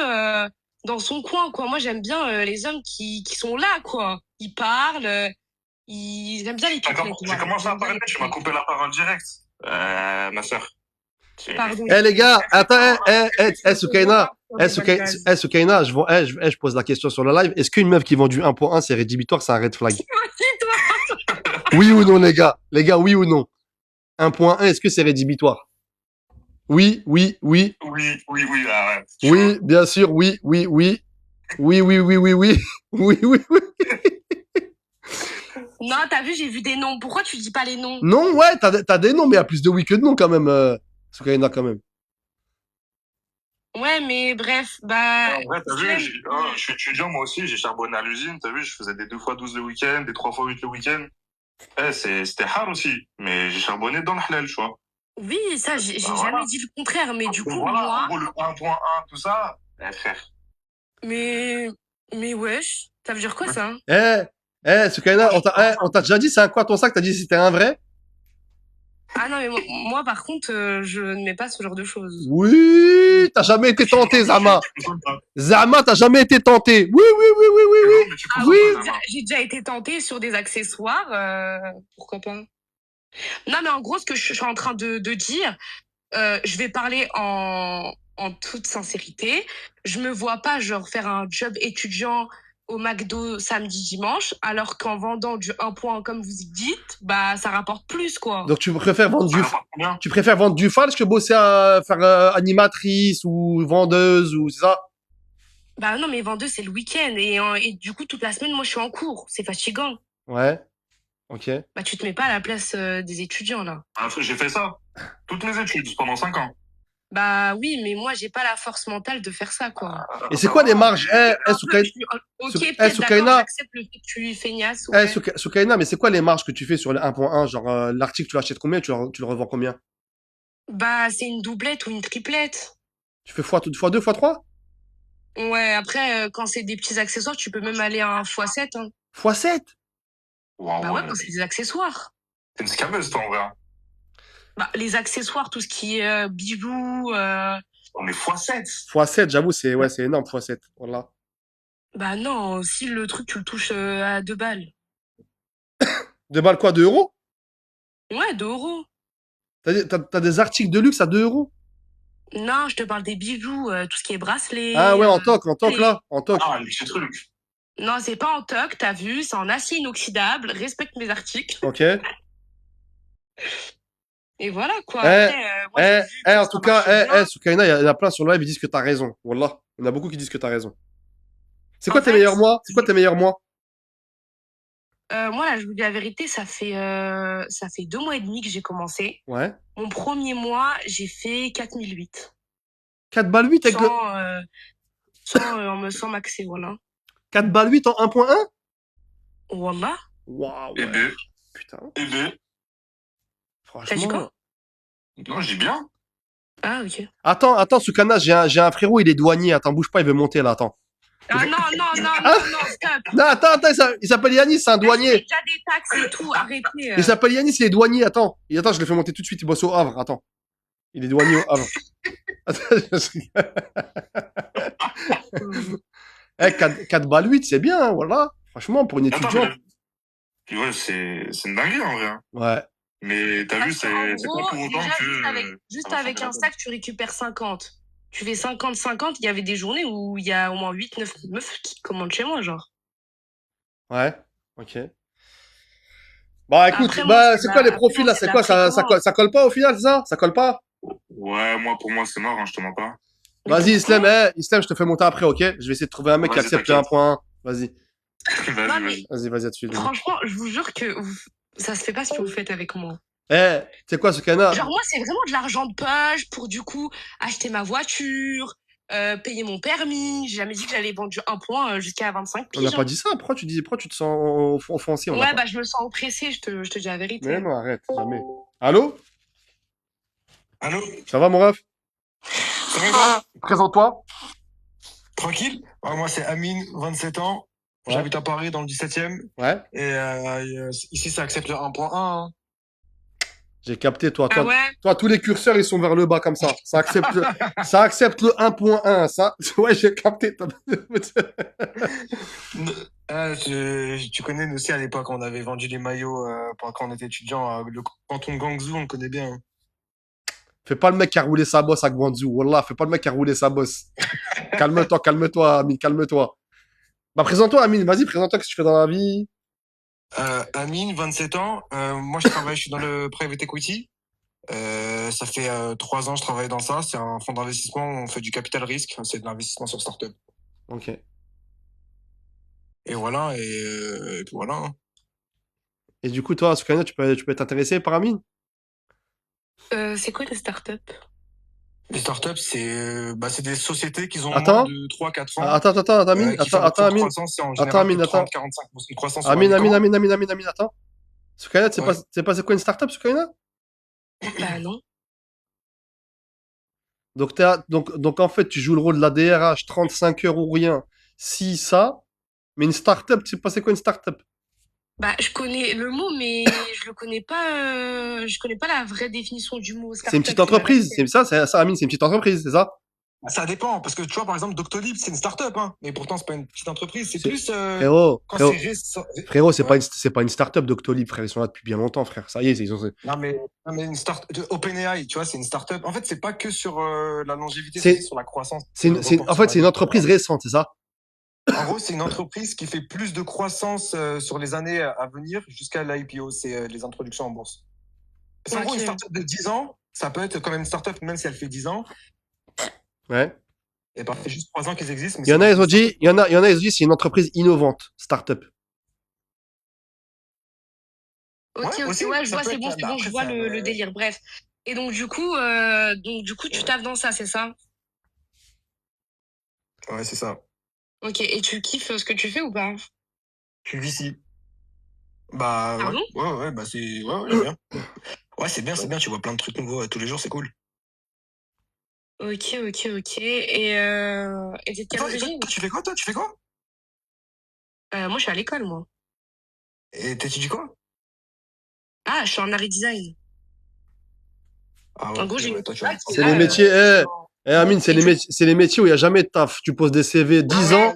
dans son coin, quoi. Moi, j'aime bien les hommes qui sont là, quoi. Ils parlent, j'aime bien les pipelettes. J'ai voilà. commencé à J'aime bien parler, les tu m'as pipelettes. coupé la parole direct. Ma soeur. Pardon. Eh les gars, attends, Soukaina, Soukaina. Soukaina, je pose la question sur le live. Est-ce qu'une meuf qui vend du 1.1 c'est rédhibitoire, c'est un red flag? Oui ou non, les gars? Les gars, oui ou non? 1.1, est-ce que c'est rédhibitoire? Oui, oui, oui. Oui, arrête. Oui, bien sûr, oui, oui, oui. Oui, oui, oui, oui, oui. Oui, oui, oui. Non, t'as vu, j'ai vu des noms. Pourquoi tu dis pas les noms? Non, ouais, t'as des noms, mais il y a plus de oui que de non quand même, Soukaina, quand même. Ouais, mais bref, bah. En vrai, t'as vu, Islam, je suis étudiant, moi aussi, j'ai charbonné à l'usine, t'as vu, je faisais des 2x12 le week-end, des 3x8 le week-end. C'était hard aussi, mais j'ai charbonné dans le halal, tu vois. Oui, ça, j'ai Bah, voilà. jamais dit le contraire, mais du Donc coup, voilà, moi. en gros, le 1.1, tout ça, frère. Mais wesh, ça veut dire quoi ça? Soukaina, on t'a déjà dit c'est un quoi ton sac? T'as dit si c'était un vrai? Ah non, mais moi par contre, je ne mets pas ce genre de choses. Oui, t'as jamais été tenté, Zama. Zama, t'as jamais été tenté. Oui, oui, oui, oui, oui, oui. Mais tu Ah comprends oui, pas, Zama. j'ai déjà été tentée sur des accessoires, pourquoi pas? Non, mais en gros, ce que je suis en train de dire, je vais parler en toute sincérité. Je me vois pas genre faire un job étudiant au McDo samedi dimanche, alors qu'en vendant du 1.1 comme vous dites, bah ça rapporte plus quoi. Donc tu préfères vendre Ça rapporte combien? tu préfères vendre du falche que bosser à faire animatrice ou vendeuse ou c'est ça? Bah non, mais vendeuse c'est le week-end et du coup toute la semaine moi je suis en cours, c'est fatigant. Ouais. Ok. Bah tu te mets pas à la place des étudiants là. Après, j'ai fait ça. Toutes mes études pendant 5 ans. Bah oui, mais moi j'ai pas la force mentale de faire ça quoi. Et c'est quoi les marges? Ok, Soukaina- peut-être Soukaina- d'accord, j'accepte le fait que tu es feignasse. Eh, Ouais. Soukaina, mais c'est quoi les marges que tu fais sur le 1.1? Genre, l'article, tu l'achètes combien? Tu le revends combien? Bah c'est une doublette ou une triplette. Tu fais fois 2, fois 3? Ouais, après, quand c'est des petits accessoires, tu peux même aller à un x7. Hein. Fois 7? Wow, Bah ouais, quand c'est des accessoires. T'es une scameuse, toi, en vrai. Bah, les accessoires, tout ce qui est bijoux. On est x7. Fois 7, j'avoue, c'est énorme, fois 7. Voilà. Bah non, si le truc, tu le touches à 2 balles. 2 balles quoi? 2 euros? Ouais, 2 euros. T'as des articles de luxe à 2 euros? Non, je te parle des bijoux, tout ce qui est bracelet. Ah ouais, en toc, là. En toc. Ah, un truc. Non, c'est pas en toc, t'as vu, c'est en acier inoxydable. Respecte mes articles. Ok. Et voilà, quoi. Eh, Après, moi, j'ai vu que en ça tout cas, marchait bien. Soukaina, il y en a plein sur le live, ils disent que t'as raison. Wallah. Il y en a beaucoup qui disent que t'as raison. C'est quoi En tes fait- meilleurs mois? C'est quoi tes meilleurs mois? Moi, là, je vous dis la vérité, ça fait 2 mois et demi que j'ai commencé. Ouais. Mon premier mois, j'ai fait 4008. 4 balles 8 avec le... Sans maxer, voilà. 4 balles 8 en 1.1? Wallah. Waouh, Eh ouais. ben, Putain. eh ben. T'as dit Franchement. quoi? Non, j'ai bien. Ah, ok. Attends, Soukana, j'ai un frérot, il est douanier. Attends, bouge pas, il veut monter là, attends. Ah non, stop. Non, attends, il s'appelle Yanis, c'est un Il y douanier. a déjà des taxes et tout, arrêtez. Il s'appelle Yanis, il est douanier, attends. Attends, je le fais monter tout de suite, il bosse au Havre, attends. Il est douanier au Havre. Attends, Eh, 4 balles 8, c'est bien, hein, voilà. Franchement, pour une Attends, étudiante. mais ouais, c'est une dinguerie en vrai. Hein. Ouais. Mais t'as vu, Parce qu'en c'est gros, pas pour autant déjà, que. juste ça va avec changer la un stack, tu récupères 50. Tu fais 50-50, il y avait des journées où il y a au moins 8-9 meufs qui commandent chez moi, genre. Ouais, ok. Bah écoute, Après, moi, bah c'est c'est de quoi les la- profils là? après, C'est moi, quoi? c'est de la précommande. Ça colle pas au final, c'est ça? Ça colle pas? Ouais, pour moi, c'est mort, hein, je te mens pas. Mais Vas-y, pourquoi? Islam, je te fais monter après, ok? Je vais essayer de trouver un mec qui Vas-y, accepte le t'inquiète. 1.1. Vas-y, Non, mais vas-y, à dessus. franchement, je vous jure que ça se fait pas ce que vous faites avec moi. Eh, tu sais quoi, ce canard? Genre, moi, c'est vraiment de l'argent de poche pour, du coup, acheter ma voiture, payer mon permis. J'ai jamais dit que j'allais vendre du 1 point jusqu'à 25 On n'a piges. pas dit ça. Pourquoi tu te sens offensé? On n'a Ouais, pas... bah, je me sens oppressée, je te dis la vérité. Mais non, arrête, jamais. Allô? Allô? Ça va, mon ref? Ça va, toi? Présente-toi. Tranquille? Moi, c'est Amine, 27 ans. Ouais. J'habite à Paris, dans le 17e. Ouais, Et ici, ça accepte le 1.1. Hein. j'ai capté, toi. Ah ouais? Toi, tous les curseurs, ils sont vers le bas comme ça. Ça accepte le 1.1, ça. Ouais, j'ai capté. Tu connais, nous aussi, à l'époque, on avait vendu les maillots quand on était étudiant. Le canton de Guangzhou, on le connaît bien. Hein. Fais pas le mec qui a roulé sa bosse à Guangzhou. Wallah, fais pas le mec qui a roulé sa bosse. Calme-toi, Amine, calme-toi. Bah, présente-toi, Amine. Vas-y, présente-toi, qu'est-ce que tu fais dans la vie? Amine, 27 ans. Moi, je suis dans le private equity. Ça fait 3 ans que je travaille dans ça. C'est un fonds d'investissement. On fait du capital risque. C'est de l'investissement sur start-up. Ok. Et voilà. Et puis voilà. Hein. Et du coup, toi, Soukania, tu peux être intéressé par Amine? C'est quoi les startups? Les startups, c'est des sociétés qui ont Attends. moins de 3-4 ans. Attends, Amine. Qui font Attends, beaucoup de Amine. croissance, c'est en Attends, général Amine, de attends. 30-45% de croissance sur Amine, un an. Amine, attends. Soukania, c'est Ouais. c'est quoi une startup, Soukania? Bah non. Donc, en fait, tu joues le rôle de la DRH, 35 heures ou rien. Si, ça. Mais une startup, tu sais pas c'est quoi une startup? Bah, je connais le mot, mais je le connais pas. Je connais pas la vraie définition du mot. C'est une petite entreprise. C'est ça, Amine, c'est une petite entreprise, c'est ça? Ça dépend, parce que tu vois, par exemple, Doctolib, c'est une start-up, hein, mais pourtant, c'est pas une petite entreprise, c'est C'est- plus Frérot, quand frérot, c'est récent. frérot, c'est Ouais. pas une startup Doctolib, frère. Ils sont là depuis bien longtemps, frère. Ça y est, Non, mais une OpenAI, tu vois, c'est une start-up. En fait, c'est pas que sur la longévité, C'est- c'est sur la croissance. en fait, c'est une entreprise récente, c'est ça? En gros, c'est une entreprise qui fait plus de croissance sur les années à venir jusqu'à l'IPO, c'est les introductions en bourse. Parce qu'en Ok. gros, une start-up de 10 ans, ça peut être quand même une start-up, même si elle fait 10 ans, Ouais. et pas fait juste 3 ans qu'ils existent. Mais Il y en a, c'est ils ont dit, c'est une entreprise innovante, startup. Ok, Ouais, ok, aussi, ouais, je ça vois, peut c'est être- bon, bah, c'est bon, je après, vois ça, le délire. Bref. Et donc, du coup, tu taffes dans ça, c'est ça? Ouais, c'est ça. Ok, et tu kiffes ce que tu fais ou pas? Je suis VC. Bah, Ah ouais. bon? Ouais, bah, ouais, j'aime bien. Ouais, c'est bien, tu vois plein de trucs nouveaux tous les jours, c'est cool. Ok. Et t'es de quelle Toi, origine? tu fais quoi, toi? Tu fais quoi? Moi, je suis à l'école, moi. Et t'étudies quoi? Ah, je suis en art et design. Ah En gros, j'ai une ouais, toi, tu vois. fac qui est C'est là, les métiers, Amine, c'est et les métiers où il n'y a jamais de taf. Tu poses des CV 10 ans.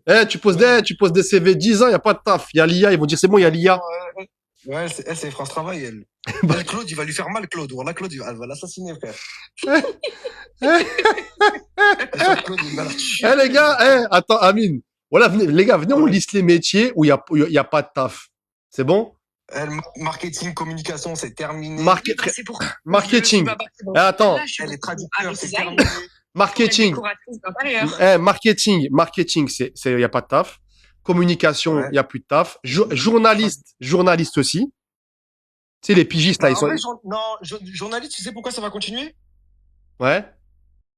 arrête, Tu poses des CV 10 ans, il n'y a pas de taf. Il y a l'IA, ils vont dire c'est bon, il y a l'IA. Ouais, c'est France Travail, elle. Claude, il va lui faire mal, Claude. Voilà, Claude, elle va l'assassiner, frère. Claude, il va la tuer. Les gars, attends, Amine. Voilà, les gars, venez, on liste les métiers où il y a pas de taf. C'est bon? Marketing, communication, c'est terminé. bah, c'est pour... Marketing. Bah, c'est bon. Attends, Là, je suis Elle est pour art traducteur, et c'est design, terminé. marketing. décoratrice d'intérieur. Marketing, il n'y a pas de taf. Communication, il Ouais. n'y a plus de taf. Journaliste aussi. Tu sais, les pigistes, là, Bah, ils en sont... vrai, journaliste, tu sais pourquoi ça va continuer? Ouais.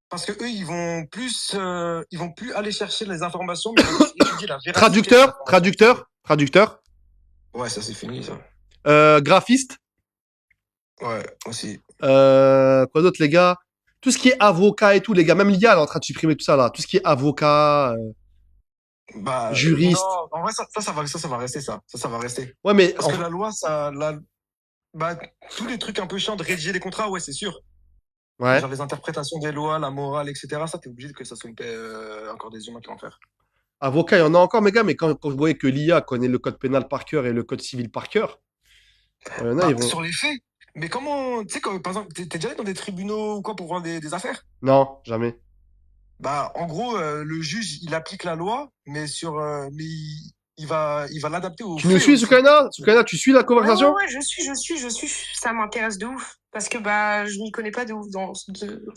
Parce que eux, ils vont plus aller chercher les informations, mais ils vont plus étudier la véracité des Traducteur, informations. traducteur. Ouais, ça c'est fini, ça. Graphiste. Ouais, aussi. Quoi d'autre, les gars? Tout ce qui est avocat et tout, les gars. Même l'IA, elle est en train de supprimer tout ça, là. Tout ce qui est avocat, Bah, juriste. non, en vrai, ça va rester, ça. Ça va rester. Ouais, mais Parce que la loi, bah, tous les trucs un peu chiants de rédiger les contrats, ouais, c'est sûr. ouais. Genre les interprétations des lois, la morale, etc., ça, t'es obligé que ça soit encore des humains qui vont le faire. Avocat, il y en a encore, mes gars, mais quand vous voyez que l'IA connaît le code pénal par cœur et le code civil par cœur, il y en a, Bah, ils vont... sur les faits. Mais comment, tu sais, par exemple, t'es déjà allé dans des tribunaux ou quoi pour voir des affaires? Non, jamais. Bah, en gros, le juge, il applique la loi, mais il va l'adapter aux Tu nous faits suis, aussi. Soukaina? Soukaina, tu suis la conversation? Ouais, je suis. Ça m'intéresse de ouf. Parce que bah, je m'y connais pas de ouf dans ce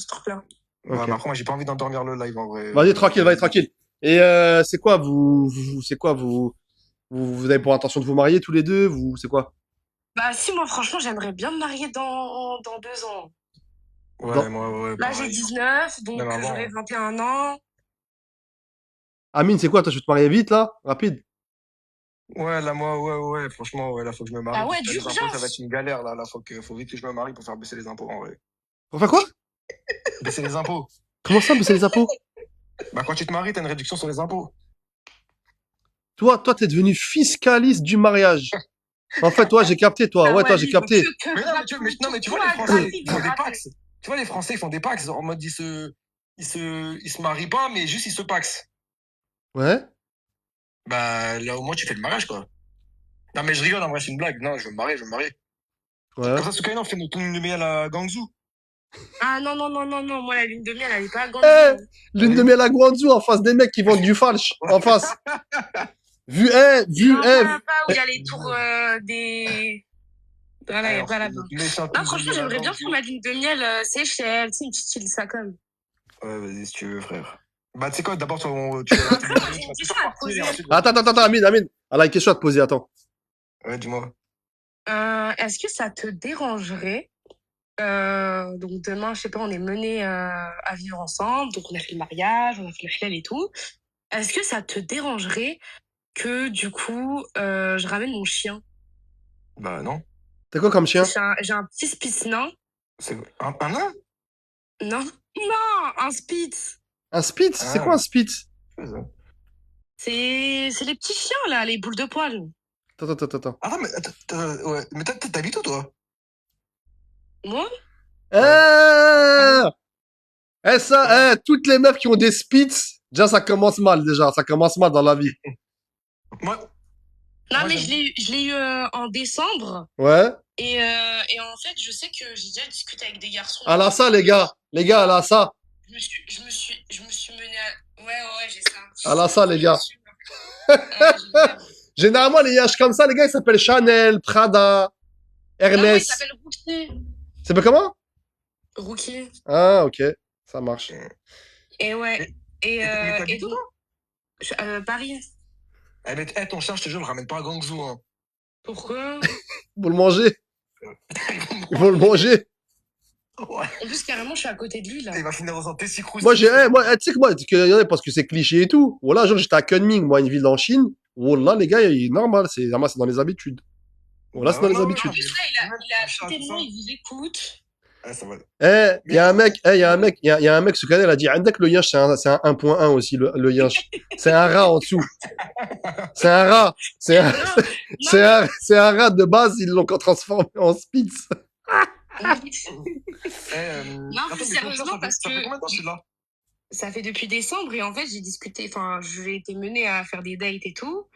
truc-là. Ouais, Ok. mais après, moi, j'ai pas envie d'endormir le live, en vrai. Vas-y, tranquille, vas-y, tranquille. Et c'est quoi, vous avez pour intention de vous marier tous les deux? C'est quoi? Bah, si, moi, franchement, j'aimerais bien me marier dans 2 ans. Ouais, Dans- moi, ouais, Là, j'ai pareil. 19, donc Même avant, j'aurai hein. 21 ans. Amine, c'est quoi? Toi, je veux te marier vite, là? Rapide? Ouais, là, moi, ouais, franchement, ouais, là, faut que je me marie. Ah ouais, Parce que les impôts, ça va d'urgence. être une galère, là, faut vite que je me marie pour faire baisser les impôts, en vrai. Pour faire quoi? Baisser les impôts. Comment ça, baisser les impôts? Bah, quand tu te maries, t'as une réduction sur les impôts. Toi, t'es devenu fiscaliste du mariage. En fait, toi, j'ai capté, toi. Ah Ouais, ouais, toi, j'ai lui, il veut capté. que Mais non, non, mais tu vois, les toi, Français, gratuit, ils font des gratuit. pax. Tu vois, les Français, ils font des pax, en mode, ils se marient pas, mais juste, ils se paxent. Ouais? Bah, là, au moins, tu fais le mariage, quoi. Non, mais je rigole, en vrai, c'est une blague. Non, je veux me marier, je veux me marier. Ouais. Comme ça, Soukaina, on fait notre lune de miel à Gangzhou. Ah non, moi, la lune de miel, elle est pas grande. Eh, lune de miel à Guangzhou en face des mecs qui vendent du falche. En face. Non, pas où il y a les tours des... Voilà, il y a pas là-bas. Non, franchement, j'aimerais bien faire ma lune de miel Seychelles, tu sais, une petite île, ça, comme. Ouais, vas-y, si tu veux, frère. Bah, tu sais quoi, d'abord, tu vas Après, moi, j'ai une question à te poser. Attends, Amine. Elle a une question à te poser, attends. Ouais, dis-moi. Est-ce que ça te dérangerait donc demain, je sais pas, on est menés à vivre ensemble, donc on a fait le mariage, on a fait le fiel et tout. Est-ce que ça te dérangerait que du coup, je ramène mon chien? Bah, non. T'as quoi comme chien? J'ai un petit spitz nain. C'est un nain? Non, non, un spitz. Un Spitz? C'est quoi un Spitz? C'est les petits chiens là, les boules de poils. Attends. Attends, mais ouais. Mais t'habites où, toi? Moi? Toutes les meufs qui ont des Spitz, déjà, ça commence mal, déjà. Ça commence mal dans la vie. Moi. Non, Moi, mais je l'ai eu en décembre. Ouais. Et en fait, je sais que j'ai déjà discuté avec des garçons. Elle a ça, les gars. Les gars, elle a ça. Je me suis menée à... Ouais, j'ai ça. Elle a ça, les gars. Génial. Généralement, les yachts comme ça, les gars, ils s'appellent Chanel, Prada, Non, il Ernest. s'appelle Rookie. Ça s'appelle comment? Rookie. Ah, ok. Ça marche. Et ouais. Et t'habites où, donc, Paris. Eh, mais ton chien, je te jure, le ramène pas à Gangzhou, hein. Pourquoi? Pour le manger. Il faut le manger. Ouais. En plus, carrément, je suis à côté de lui, là. Il va finir dans un Tessicrous. Moi, tu sais que moi, parce que c'est cliché et tout. Voilà, genre, j'étais à Kunming, moi, une ville en Chine. Voilà, les gars, il est normal. C'est dans les habitudes. Voilà, c'est dans les habitudes. En plus, là, il a à côté de moi, il vous écoute. Ah, ça va. Il y a un mec, ce canal, il a dit, Andek, le yinche, c'est un 1.1 aussi, le yinche. C'est un rat en dessous. C'est un rat. C'est un rat de base, ils l'ont transformé en Spitz. Non, Attends, plus mais sérieusement, parce ça fait que combien de temps que tu es là? ça fait depuis décembre et en fait, j'ai été menée à faire des dates et tout.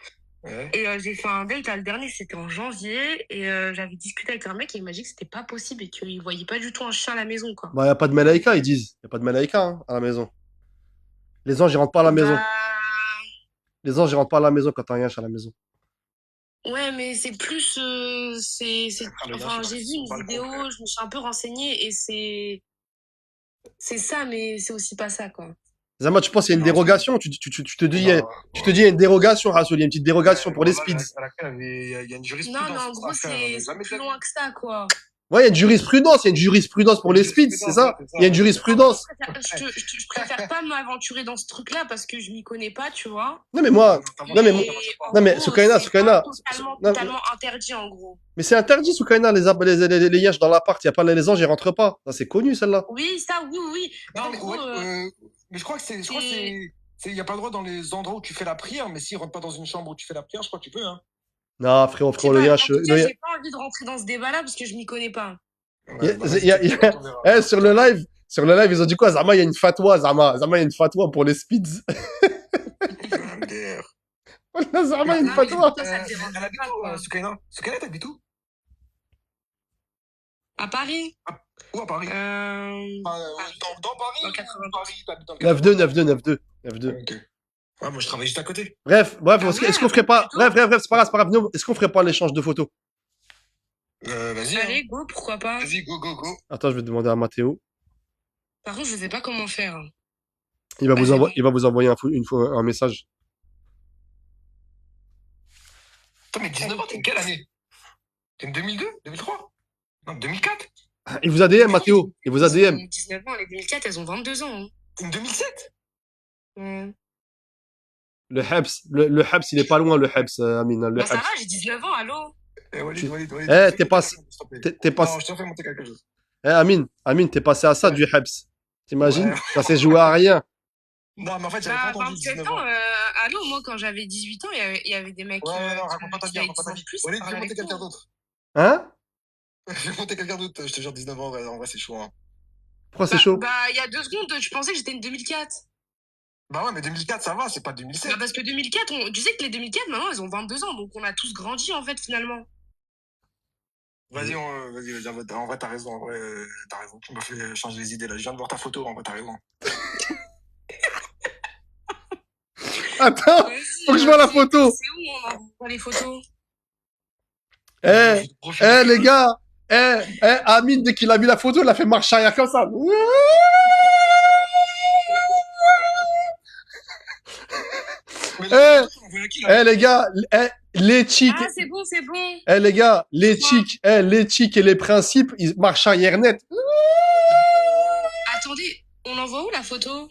Ouais. Et j'ai fait un date, là, le dernier, c'était en janvier. Et j'avais discuté avec un mec et il m'a dit que c'était pas possible et qu'il voyait pas du tout un chien à la maison, quoi. Bah, y a pas de Malaika, ils disent. Y a pas de Malaika, hein, à la maison. Les anges, ils rentrent pas à la maison. Bah, Les anges, ils rentrent pas à la maison quand t'as un yinche à la maison. ouais, mais c'est plus. Enfin, j'ai vu une vidéo, je me suis un peu renseignée et c'est ça, mais c'est aussi pas ça, quoi. Zama, tu penses qu'il y a une dérogation? Tu te dis, il y a une dérogation, Rassoul, il y a une petite dérogation pour les speeds. Il y a une jurisprudence. Non, mais en gros, c'est plus loin que ça, quoi. Ouais, il y a une jurisprudence pour les speeds, c'est ça? Il y a une jurisprudence. Je préfère pas m'aventurer dans ce truc-là parce que je m'y connais pas, tu vois. Non, mais moi, non, mais Soukaina, Totalement interdit, en gros. mais c'est interdit, Soukaina, les yachts dans l'appart, il y a pas les anges, ils rentrent pas. Ça, c'est connu, celle-là. Oui, ça, oui. Non, En mais, gros, mais je crois que il y a pas le droit dans les endroits où tu fais la prière, mais s'ils rentrent pas dans une chambre où tu fais la prière, je crois que tu peux, hein. Non, frérot, je sais le pas, yacht, en tout cas, j'ai pas envie de rentrer dans ce débat-là parce que je m'y connais pas. sur le live, ils ont dit quoi? Zama, il y a une fatwa, Zama, il y a une fatwa pour les speeds. Zama, il y a une fatwa. Elle habite où, Soukaina? Soukaina, t'habites où? À Paris? Où à Paris? Paris. Dans Paris? Dans 92. Paris, t'habites dans le 9-2. Ok. Ouais, moi, je travaille juste à côté. Bref, est-ce qu'on ferait pas, bref, c'est pas grave, non, est-ce qu'on ferait pas l'échange de photos? Vas-y. Allez, go, pourquoi pas. Vas-y, go. Attends, je vais demander à Mathéo. Par contre, je sais pas comment faire. Il va vous envoyer un message. Attends, mais 19 ans, t'es quelle année? T'es une 2002? 2003? Non, 2004? Il vous a DM, Mathéo. Il vous a DM. 19 ans, les 2004, elles ont 22 ans. T'es une 2007? Le Hebs, le Hebs, il est pas loin, le Hebs, Amine. Le Bah, ça Hebs. va, j'ai 19 ans, allô? Walid. T'es passé. Non, je te fais monter quelque chose. Amine, t'es passé à ça du Hebs. T'imagines? Ça s'est joué à rien. Non, mais en fait, j'avais pas entendu 19 ans. Allô, moi, quand j'avais 18 ans, il y avait des mecs. Ouais, non, raconte pas ta vie, Walid, fais monter quelqu'un d'autre. Hein? Fais monter quelqu'un d'autre, je te jure, 19 ans, en vrai, c'est chaud, hein. Pourquoi c'est chaud? Bah, il y a 2 secondes, je pensais que j'étais une 2004. Bah ouais, mais 2004, ça va, c'est pas 2007. Bah, parce que 2004, tu sais que les 2004, maintenant, elles ont 22 ans, donc on a tous grandi, en fait, finalement. Vas-y, en vrai, t'as raison, Tu m'as fait changer les idées, là. Je viens de voir ta photo, en vrai, t'as raison. Attends, faut que je vois la photo. C'est où on voit les photos? Les gars, Amine, dès qu'il a vu la photo, il a fait marche arrière comme ça. Les gars, l'éthique. Ah, c'est bon. Les gars, l'éthique et les principes, ils marchent arrière net. Attendez, on envoie où la photo?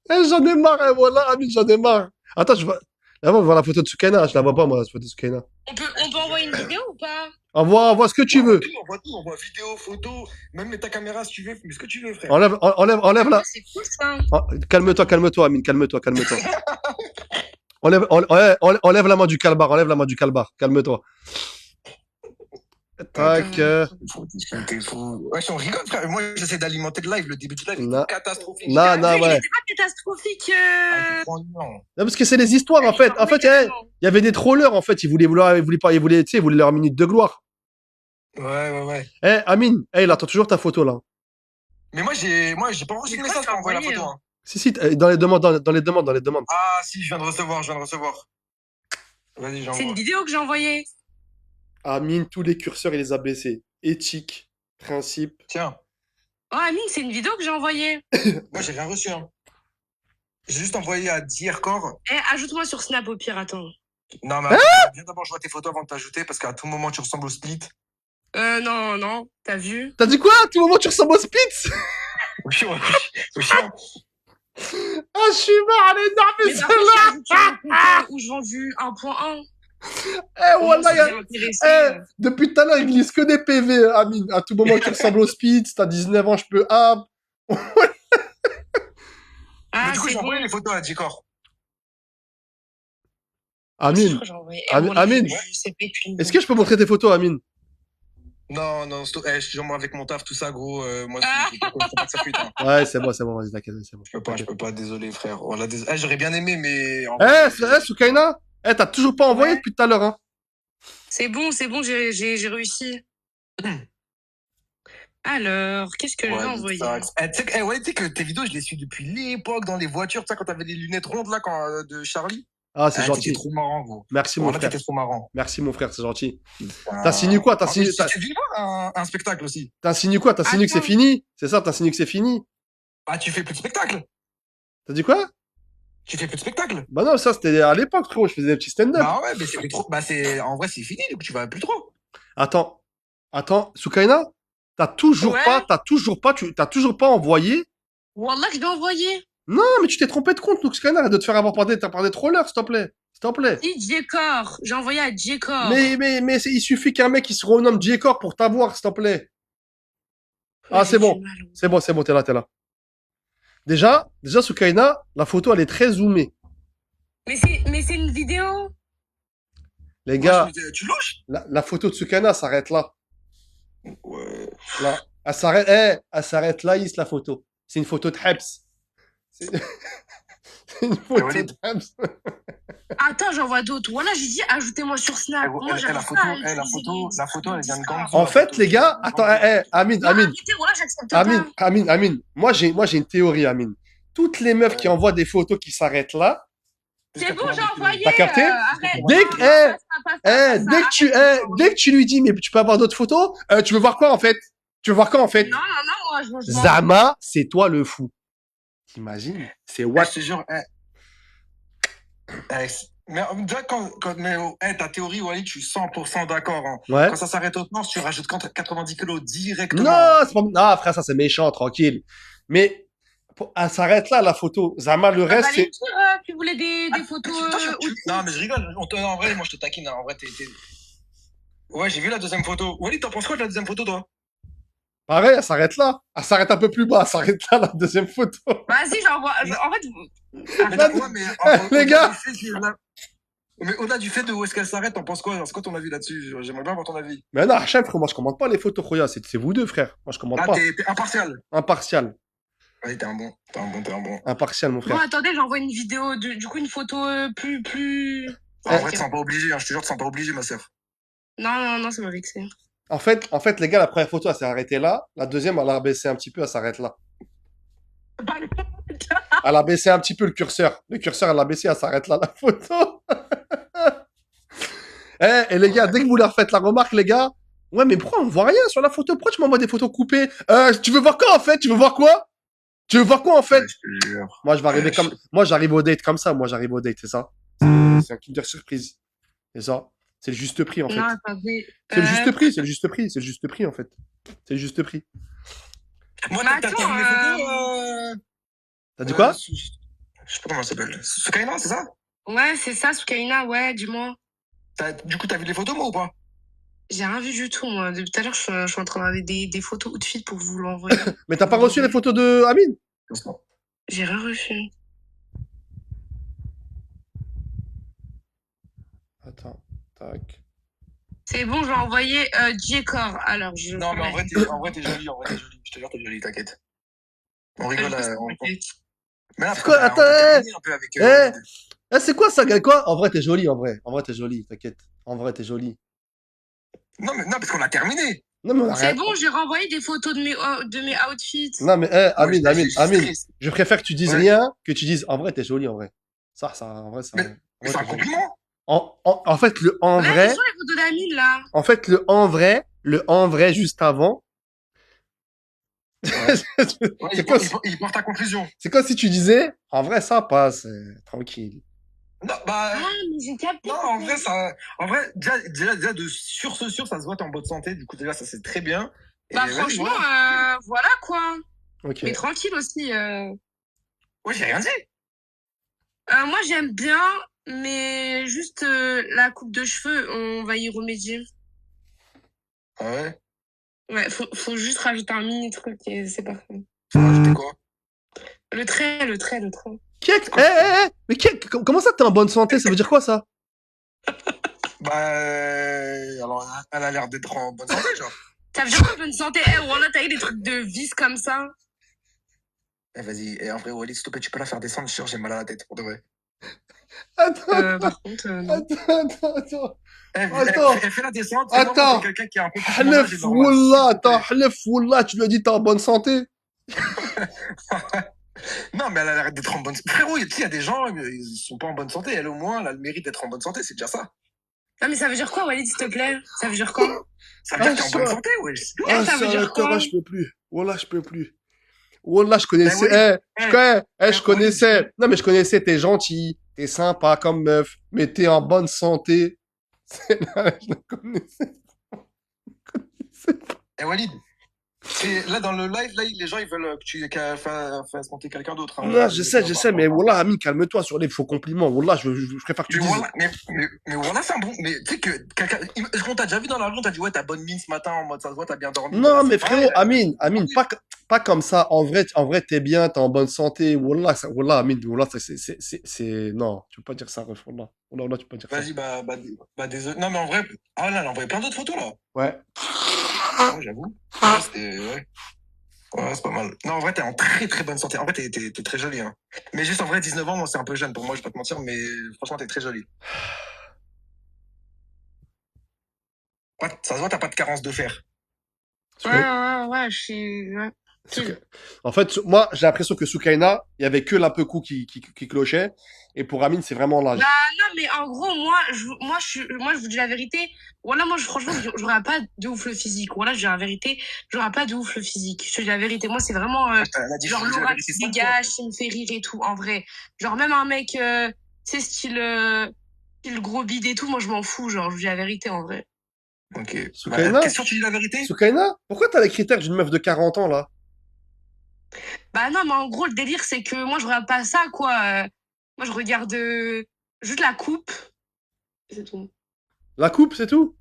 J'en ai marre, voilà, Amine, j'en ai marre. Attends, je vois. Avant, voir la photo de Soukaina, je la vois pas, moi, la photo de Soukaina. On peut envoyer une vidéo ou pas? Envoie ce que tu veux. On voit vidéo, photo, même mets ta caméra si tu veux, mais ce que tu veux, frère. Enlève là. C'est cool, ça. Calme-toi, Amine, calme-toi. Enlève la main du calbar, calme-toi. Tac. T'es fou. Ouais, on rigole, frère. Moi, j'essaie d'alimenter le live. Le début du live est catastrophique. Non, Il ouais. était pas catastrophique. Non, parce que c'est les histoires, en fait. En fait, il y avait des trollers, en fait. Ils voulaient leur minute de gloire. Ouais. Amine, il attend toujours ta photo, là. Mais moi, j'ai pas reçu de message pour envoyer la photo. Hein. Si, dans les demandes. Ah, si, je viens de recevoir. Vas-y, j'envoie. C'est une vidéo que j'ai envoyée. Amine, tous les curseurs, il les a baissés. Éthique, principe. Tiens. Oh, Amine, c'est une vidéo que j'ai envoyée. Moi, j'ai rien reçu. Hein. J'ai juste envoyé à Diercor. Ajoute-moi sur Snap au pire, attends. Non, mais viens d'abord, je vois tes photos avant de t'ajouter parce qu'à tout moment, tu ressembles au Split. Non, t'as vu? T'as dit quoi? À tout moment, tu ressembles au Split? Ah, je suis marre, elle est énervée, celle-là! Où je vends du 1.1. Depuis tout à l'heure, il glisse que des PV, Amine. À tout moment, tu ressembles au Split. T'as 19 ans, je peux. Mais du coup, j'ai envoyé les photos à Diercor. Amine, est-ce que je peux montrer tes photos, Amine? Non, moi avec mon taf, tout ça, gros, moi, faut pas que ça fuite. Hein. Ouais, c'est bon, vas-y, t'inquiète, c'est bon. Je peux pas, désolé, frère. J'aurais bien aimé, mais... Soukaina, t'as toujours pas envoyé depuis tout à l'heure, hein. C'est bon, j'ai réussi. Alors, qu'est-ce que j'ai envoyé? Tu sais que tes vidéos, je les suis depuis l'époque dans les voitures, tu sais, quand t'avais les lunettes rondes, là, de Charlie. Ah, c'est gentil. T'étais trop marrant, gros. Merci, mon frère. T'étais trop marrant. Merci, mon frère, c'est gentil. T'as signé quoi? T'es venu voir un spectacle aussi. T'as signé quoi? T'as signé que c'est fini? C'est ça, t'as signé que c'est fini? Bah, tu fais plus de spectacle. T'as dit quoi? Tu fais plus de spectacle. Bah non, ça c'était à l'époque, frérot, je faisais des petits stand-up. Bah ouais, mais c'est plus trop. Bah, en vrai, c'est fini, du coup, tu vas plus trop. Attends, Soukaina, t'as toujours pas envoyé. Wallah, je l'ai envoyé. Non, mais tu t'es trompé de compte, Soukaina, arrête de te faire avoir par des trollers, s'il te plaît. S'il te plaît. Si, J-Core. J'ai envoyé à J-Core. Il suffit qu'un mec qui se renomme J-Core pour t'avoir, s'il te plaît. Ah, Ouais, c'est bon. j'ai du mal. C'est bon, t'es là. Déjà, Soukaina, la photo, elle est très zoomée. Mais c'est une vidéo. Les Moi, gars, je me disais, tu louches? la photo de Soukaina s'arrête là. Ouais. Là. Elle s'arrête là, Is, la photo. C'est une photo de Hebs. C'est c'est une photo Walid. de Hebs. Attends, j'envoie d'autres. Voilà, j'ai dit ajoutez-moi sur Snap. Moi, La j'arrive photo, pas à la utiliser photo, les- la photo, elle vient de Ganzo. En la fait, photo, les gars, c'est- attends, Amine, Non, arrêtez, voilà, j'accepte pas. Amine. Moi, j'ai une théorie, Amine. Toutes les meufs qui envoient des photos qui s'arrêtent là, C'est bon, j'ai envoyé. T'as capté Arrête. Dès que- Non, passe pas, dès que tu lui dis, mais tu peux avoir d'autres photos, tu veux voir quoi, en fait? Tu veux voir quoi, en fait? Non, moi, je m'en Zama, c'est toi le fou. T'imagines? C'est Ouais, what? je te jure, mais déjà, ta théorie, Walid, je suis 100% d'accord. Hein. Ouais. Quand ça s'arrête au nord, tu rajoutes 90 kilos directement. Non, c'est pas... Ah, frère, ça, c'est méchant, tranquille. Mais, elle s'arrête là, la photo. Zama, le reste, c'est... Tu voulais des photos. Non, mais je rigole. En vrai, moi, je te taquine. Hein. En vrai, Ouais, j'ai vu la deuxième photo. Walid, t'en penses quoi de la deuxième photo, toi? Pareil, elle s'arrête là. Elle s'arrête un peu plus bas. Elle s'arrête là, la deuxième photo. Vas-y, j'envoie. En fait, Les gars. Mais au-delà du fait de où est-ce qu'elle s'arrête, t'en penses quoi? C'est quoi ton avis là-dessus? J'aimerais bien avoir ton avis. Mais non, Hachem, frère, moi, je commande pas les photos, Khoya. C'est vous deux, frère. Moi, je commande Là, pas. t'es impartial. Impartial. Allez, t'es un bon. Impartial, mon bon, frère. attendez, j'envoie une vidéo, du coup, une photo plus. En vrai, tu te sens pas obligé. Hein. Je te jure, tu te sens pas obligé, ma sœur. Non, ça m'a vexé. En fait, les gars, la première photo, elle s'est arrêtée là. La deuxième, elle a baissé un petit peu, elle s'arrête là. Elle a baissé un petit peu le curseur. Le curseur, elle l'a baissé, elle s'arrête là, la photo. Et les gars, dès que vous leur faites la remarque, les gars, ouais, mais pourquoi on voit rien sur la photo? Pourquoi tu m'envoies des photos coupées? Tu veux voir quoi, en fait? Tu veux voir quoi? Tu veux voir quoi, en fait? Ouais, je te jure. Moi, je vais arriver comme... Moi, j'arrive au date comme ça. Moi, j'arrive au date, c'est ça? C'est un Kinder Surprise. C'est ça? C'est le juste prix, en fait. Non, attendez. C'est le juste prix, c'est le juste prix, c'est le juste prix, en fait. C'est le juste prix. Moi, Mais t'as attends, vu les photos T'as dit quoi? Je sais pas comment elle s'appelle. Soukaina, c'est ça? Ouais, c'est ça, Soukaina, ouais, dis-moi. Du coup, t'as vu les photos, moi, ou pas? J'ai rien vu du tout, moi. Depuis tout à l'heure, je suis en train d'avoir des photos ou de feed pour vous l'envoyer. Mais t'as pas reçu les photos de Amine? J'ai rien reçu. Attends, tac. C'est bon, je vais envoyer J-Core. Alors, je. Non, mais en vrai, t'es jolie. Je te jure, t'es jolie, t'inquiète. On rigole. Mais là, C'est quoi? on t'a Attends, terminé un peu avec. C'est quoi ça, gars? Quoi? En vrai, t'es jolie, en vrai. En vrai, t'es jolie, t'inquiète. En vrai, t'es jolie. Non, parce qu'on a terminé. Non, mais on a C'est rien- bon, j'ai renvoyé des photos de mes outfits. Non, mais, Amine, Amine. je préfère que tu dises Ouais. rien que tu dises en vrai, t'es jolie, en vrai. Ça, en vrai, ça. Mais- en vrai, C'est un t'es jolie. compliment. En fait, le en Ouais, vrai, ce sont les photos d'Amine, là. en fait, le en vrai juste avant. Ouais, C'est quoi, il porte ta conclusion. c'est comme si tu disais, en vrai, ça passe, tranquille. Non, Ah, mais j'ai capté. Non, en vrai, déjà de sûr, ça se voit, t'es en bonne santé. Du coup, déjà, ça, c'est très bien. Et Bah, vas-y, franchement, voilà. voilà, quoi. Ok. Mais tranquille aussi. Ouais, j'ai rien dit. Moi, j'aime bien, mais juste la coupe de cheveux, on va y remédier. Ah ouais. Ouais, faut juste rajouter un mini truc et c'est parfait. Faut rajouter quoi? Le trait. Comment ça, t'es en bonne santé? Ça veut dire quoi, ça? Alors, elle a l'air d'être en bonne santé, genre. Ça veut dire quoi, bonne santé? Voilà, t'as eu des trucs de vis comme ça. Vas-y, et en vrai, Walid, s'il te plaît, tu peux la faire descendre, je suis sûr, j'ai mal à la tête, pour de vrai. Attends, Par contre, non. attends. Elle fait la descente. Attends. C'est quelqu'un qui est un peu plus mon âge, Halef, et normal. wallah, attends, halef, wallah, tu lui as dit t'es en bonne santé? Non, mais elle a l'air d'être en bonne santé. Frérot, il y a des gens, ils sont pas en bonne santé. Elle, au moins, elle a le mérite d'être en bonne santé, c'est déjà ça. Non, mais ça veut dire quoi, Walid, s'il te plaît? Ça veut dire quoi? Ça veut dire qu'elle est en bonne santé, wesh. Ah, ça veut ça dire quoi? je peux plus. Wallah, je peux plus. Wallah, je connaissais. Walid, Je connaissais. Walid, Non, mais je connaissais, t'es gentil, t'es sympa comme meuf, mais t'es en bonne santé. Je le connaissais. Walid, là dans le live, là, les gens ils veulent que tu fasses monter quelqu'un d'autre. Hein. Non, je sais, mais Wallah, Amine, calme-toi sur les faux compliments. Wallah, je préfère que tu Mais dises. voilà, mais voilà, c'est un bon. Mais tu sais que quelqu'un. Est-ce qu'on t'a déjà vu dans la rue, on t'a dit, ouais, t'as bonne mine ce matin, en mode ça se voit, t'as bien dormi. Non, Voilà, mais c'est frérot, pareil, là. Amine, pas comme ça. En vrai, t'es bien, t'es en bonne santé. Wallah, Wallah, Amine, Wallah, non, tu peux pas dire ça, ref, Wallah. Wallah, tu peux pas dire ça. Vas-y, désolé. Non, mais en vrai. Ah là, elle a envoyé plein d'autres photos là. Ouais. Ouais, j'avoue. Ouais, c'était. Ouais, c'est pas mal. Non, en vrai, t'es en très très bonne santé. En vrai, t'es très jolie. Hein. Mais juste en vrai, 19 ans, moi, c'est un peu jeune pour moi, je vais pas te mentir, mais franchement, t'es très jolie. Ça se voit, t'as pas de carence de fer. Ouais, je suis. Ouais. En fait, moi, j'ai l'impression que Soukaina, il y avait que l'Apecou qui clochait. Et pour Amine, c'est vraiment l'âge. Bah non, mais en gros, moi, je vous dis la vérité. Voilà, moi, franchement, j'aurais pas de ouf le physique. Voilà, je dis la vérité, j'aurais pas de ouf le physique. Je te dis la vérité. Moi, c'est vraiment genre l'aura qui se dégage, qui me fait rire et tout, en vrai. Genre même un mec, tu sais, style gros bide et tout, moi, je m'en fous. Genre, je dis la vérité, en vrai. Ok. Soukaina Question, tu dis la vérité? Soukaina, pourquoi t'as les critères d'une meuf de 40 ans, là? Bah non, mais en gros, le délire, c'est que moi, je regarde pas ça, quoi. Moi, je regarde juste la coupe. C'est tout. La coupe, c'est tout?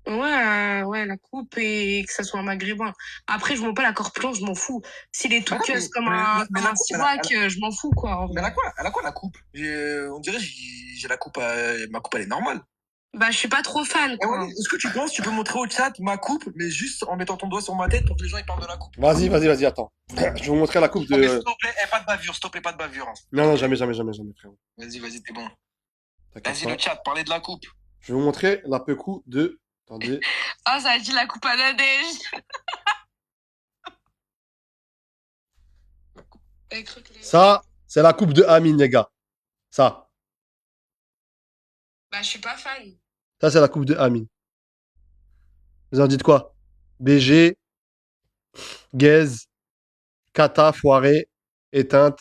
Ouais, la coupe et que ça soit un maghrébin. Après, je m'en pas la corpulence, je m'en fous. S'il est tout Ah non, queuse comme un Siwak, je m'en fous, quoi. En Mais vrai. elle a quoi la coupe? On dirait j'ai la coupe, ma coupe elle est normale. Bah, je suis pas trop fan, Eh quoi. ouais, est-ce que tu penses, tu peux montrer au chat ma coupe, mais juste en mettant ton doigt sur ma tête pour que les gens ils parlent de la coupe? Vas-y, attends. Je vais vous montrer la coupe Oh, mais de. s'il te plaît, pas de bavure, s'il te plaît, pas de bavure. Hein. Non, jamais, frérot. Vas-y, t'es bon. T'inquiète Vas-y, pas. le chat, parlez de la coupe. Je vais vous montrer l'Apecou de. Attendez. Ah, ça a dit la coupe à la neige. Ça, c'est la coupe de Amine, les gars. Ça. Bah, je suis pas fan. Ça, c'est la coupe de Amine. Vous en dites quoi? BG, gaze, kata, foiré, éteinte.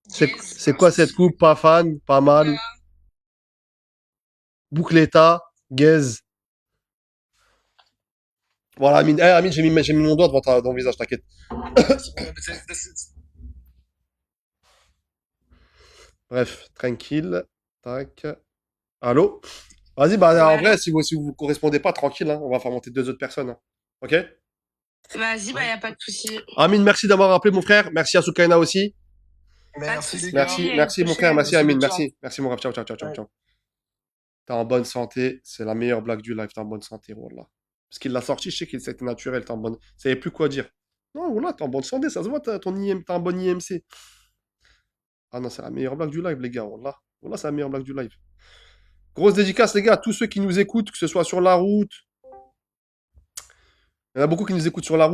C'est quoi cette coupe? Pas fan, pas mal. Boucleta, gaze. Voilà, Amine. Amine, j'ai mis mon doigt devant ton visage, t'inquiète. Bref, tranquille. Tac. Allô? Vas-y, bah, en vrai, si vous correspondez pas, tranquille, hein, on va faire monter 2 autres personnes. Hein. Ok? Vas-y, bah, y a pas de souci. Amine, merci d'avoir appelé mon frère. Merci à Soukaina aussi. Merci, les gars. Merci mon frère. Merci Amine. le chat. Merci mon ref. Ciao. T'es en bonne santé. C'est la meilleure blague du live. T'es en bonne santé, Wallah. Parce qu'il l'a sorti, je sais qu'il c'était naturel. T'es en bonne. Ça savait plus quoi dire. Non, Wallah, t'es en bonne santé. Ça se voit, t'as un bon IMC. Ah non, c'est la meilleure blague du live, les gars. Wallah, c'est la meilleure blague du live. Grosse dédicace, les gars, à tous ceux qui nous écoutent, que ce soit sur la route. Il y en a beaucoup qui nous écoutent sur la route.